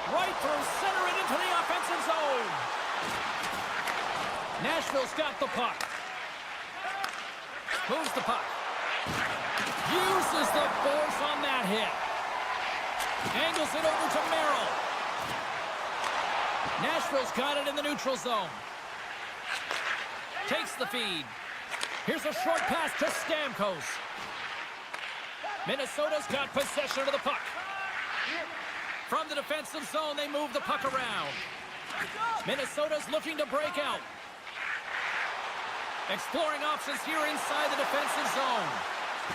Right through center and into the offensive zone. Nashville's got the puck. Moves the puck. Uses the force on that hit. Angles it over to Merrill. Nashville's got it in the neutral zone. Takes the feed. Here's a short pass to Stamkos. Minnesota's got possession of the puck. From the defensive zone, they move the puck around. Minnesota's looking to break out. Exploring options here inside the defensive zone.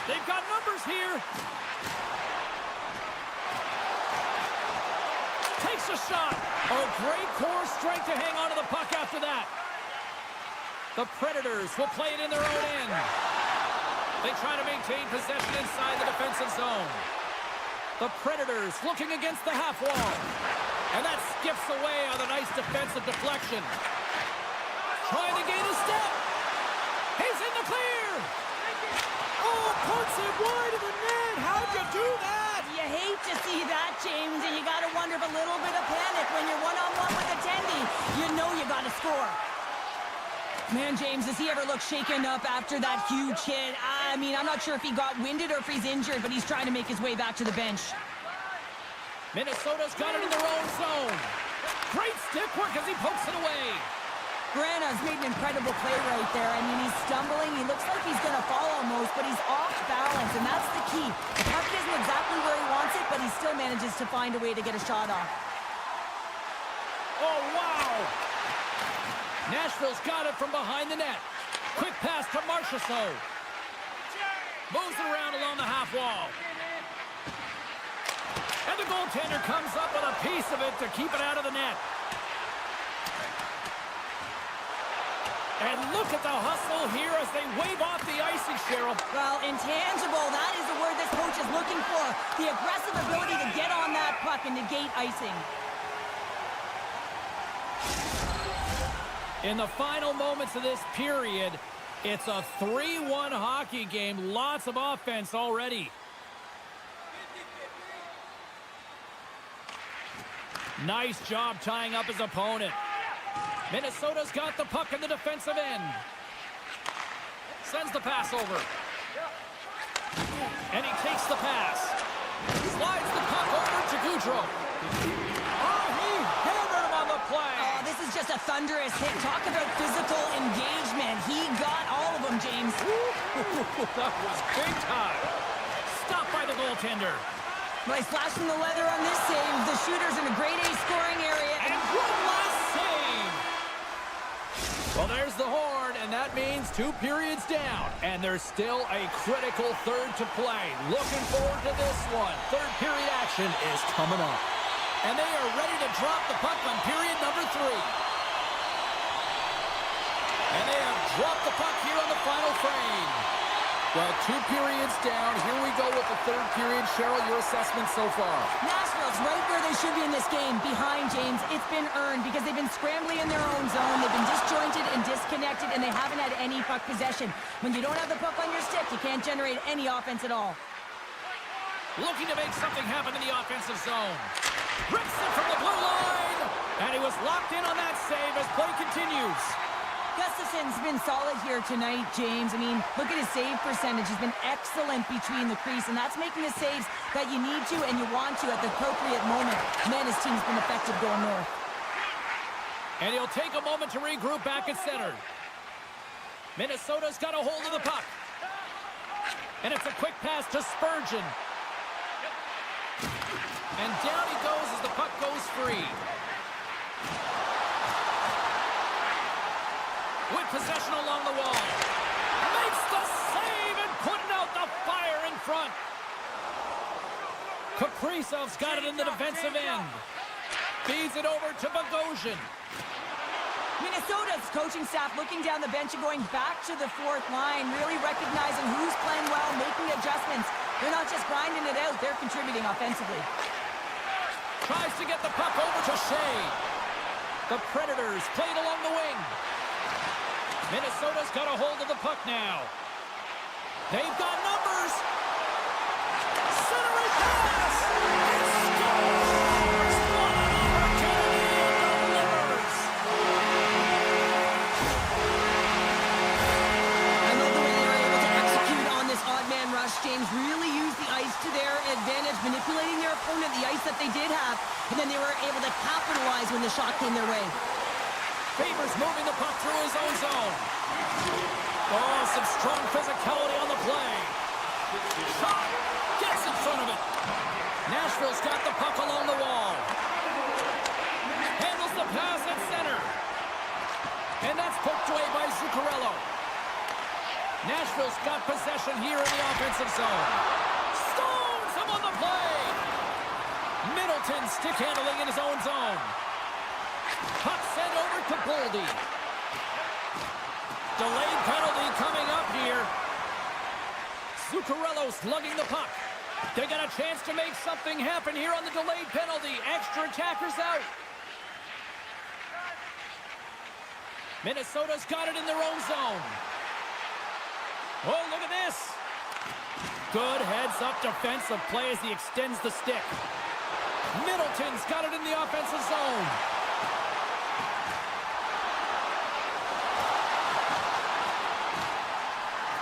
They've got numbers here. Takes a shot. Oh, great core strength to hang on to the puck after that. The Predators will play it in their own end. They try to maintain possession inside the defensive zone. The Predators looking against the half wall. And that skips away on a nice defensive deflection. Trying to gain a step. He's in the clear. Oh, puts it wide of the net. How'd you do that? You hate to see that, James, and you got to wonder if a little bit of panic when you're one-on-one with a tendy. You know you got to score. Man, James, does he ever look shaken up after that huge hit? I mean, I'm not sure if he got winded or if he's injured, but he's trying to make his way back to the bench. Minnesota's got it in their own zone. Great stick work as he pokes it away. Grana's made an incredible play right there. I mean, he's stumbling. He looks like he's going to fall almost, but he's off balance, and that's the key. The puck isn't exactly where he wants it, but he still manages to find a way to get a shot off. Oh, wow. Nashville's got it from behind the net. Quick pass to Marchessault. Moves it around along the half wall. And the goaltender comes up with a piece of it to keep it out of the net. And look at the hustle here as they wave off the icing, Cheryl. Well, intangible, that is the word this coach is looking for. The aggressive ability to get on that puck and negate icing. In the final moments of this period, it's a 3-1 hockey game. Lots of offense already. Nice job tying up his opponent. Minnesota's got the puck in the defensive end. Sends the pass over. And he takes the pass. Slides the puck over to Gaudreau. Oh, he hammered him on the play. Oh, this is just a thunderous hit. Talk about physical engagement. He got all of them, James. That was big time. Stopped by the goaltender. Nice flashing the leather on this save. The shooter's in a grade A scoring area. And one last save. Well, there's the horn, and that means 2 periods down. And there's still a critical third to play. Looking forward to this one. Third period action is coming up. And they are ready to drop the puck on period number 3. And they have dropped the puck here on the final frame. Well, 2 periods down. Here we go with the third period. Cheryl, your assessment so far? Nashville's right where they should be in this game. Behind, James. It's been earned because they've been scrambling in their own zone. They've been disjointed and disconnected, and they haven't had any puck possession. When you don't have the puck on your stick, you can't generate any offense at all. Looking to make something happen in the offensive zone. Rips it from the blue line. And he was locked in on that save as play continues. Gustafson's been solid here tonight, James. I mean, look at his save percentage. He's been excellent between the crease, and that's making the saves that you need to and you want to at the appropriate moment. Man, his team's been effective going north. And he'll take a moment to regroup back at center. Minnesota's got a hold of the puck. And it's a quick pass to Spurgeon. And down he goes as the puck goes free. With possession along the wall. Makes the save and putting out the fire in front. Kaprizov's got it in the defensive end. Feeds it over to Bogosian. Minnesota's coaching staff looking down the bench and going back to the fourth line, really recognizing who's playing well, making adjustments. They're not just grinding it out, they're contributing offensively. Tries to get the puck over to Shea. The Predators played along the wing. Minnesota's got a hold of the puck now. They've got numbers. Centering pass. It scores. What an opportunity. It delivers. I love the way they were able to execute on this odd man rush. James really used the ice to their advantage, manipulating their opponent, the ice that they did have, and then they were able to capitalize when the shot came their way. Favors moving the puck through his own zone. Oh, some strong physicality on the play. Shot. Gets in front of it. Nashville's got the puck along the wall. Handles the pass at center. And that's poked away by Zuccarello. Nashville's got possession here in the offensive zone. Stones him on the play. Middleton stick handling in his own zone. Puck sent over to Boldy. Delayed penalty coming up here. Zuccarello slugging the puck. They got a chance to make something happen here on the delayed penalty. Extra attackers out. Minnesota's got it in their own zone. Oh, look at this. Good heads-up defensive play as he extends the stick. Middleton's got it in the offensive zone.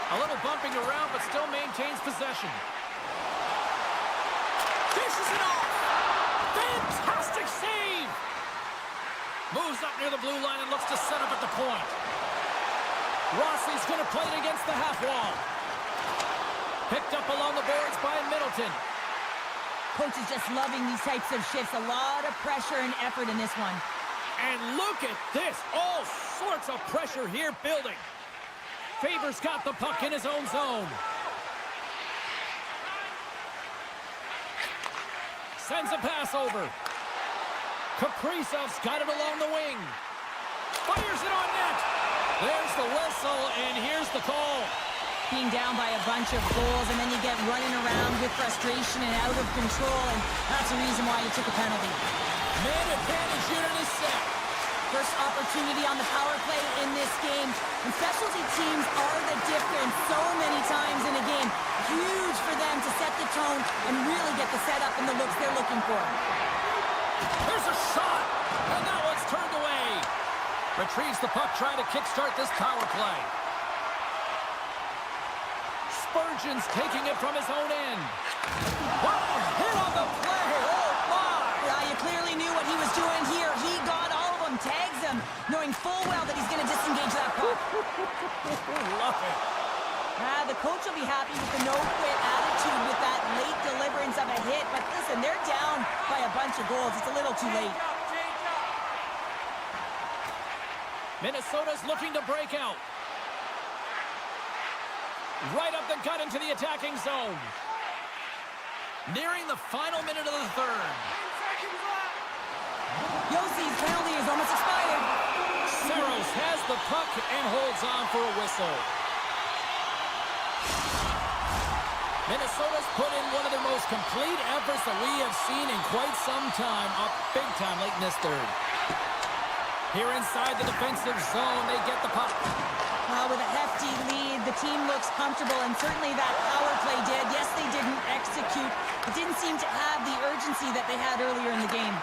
A little bumping around, but still maintains possession. Dishes it off. Fantastic save. Moves up near the blue line and looks to set up at the point. Rossi's going to play it against the half wall. Picked up along the boards by Middleton. Coach is just loving these types of shifts. A lot of pressure and effort in this one. And look at this. All sorts of pressure here building. Faber's got the puck in his own zone. Sends a pass over. Kaprizov's got it along the wing. Fires it on net. There's the whistle, and here's the call. Being down by a bunch of goals, and then you get running around with frustration and out of control, and that's the reason why you took a penalty. Man advantage unit is set. First opportunity on the power play in this game. And specialty teams are the difference so many times in a game. Huge for them to set the tone and really get the setup and the looks they're looking for. There's a shot, and that one's turned away. Retrieves the puck, trying to kickstart this power play. Spurgeon's taking it from his own end. Wow, hit on the play. Oh, my. Yeah, you clearly knew what he was doing here. He got all of them, tags them, knowing full well that he's going to disengage that puck. Love it. The coach will be happy with the no-quit attitude with that late deliverance of a hit. But listen, they're down by a bunch of goals. It's a little too late. Minnesota's looking to break out. Right up the gut into the attacking zone. Nearing the final minute of the third. Yossi's penalty is almost expired. Saros has the puck and holds on for a whistle. Minnesota's put in one of their most complete efforts that we have seen in quite some time. Up big time late in this third. Here inside the defensive zone, they get the puck. With a hefty lead, the team looks comfortable, and certainly that power play did. Yes, they didn't execute. It didn't seem to have the urgency that they had earlier in the game.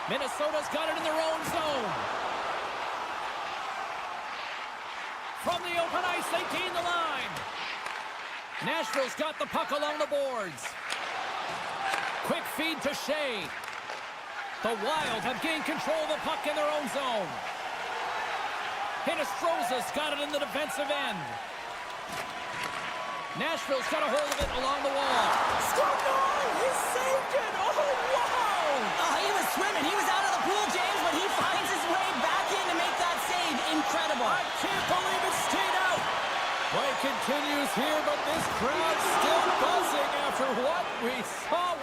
Minnesota's got it in their own zone. From the open ice, they gain the line. Nashville's got the puck along the boards. Quick feed to Shea. The Wild have gained control of the puck in their own zone. Hinostroza's got it in the defensive end. Nashville's got a hold of it along the wall. Scored! He saved it! Oh, wow! He was swimming. He was out of the pool, James, but he finds his way back in to make that save. Incredible. I can't believe it stayed out. Play continues here, but this crowd's still buzzing after what we saw.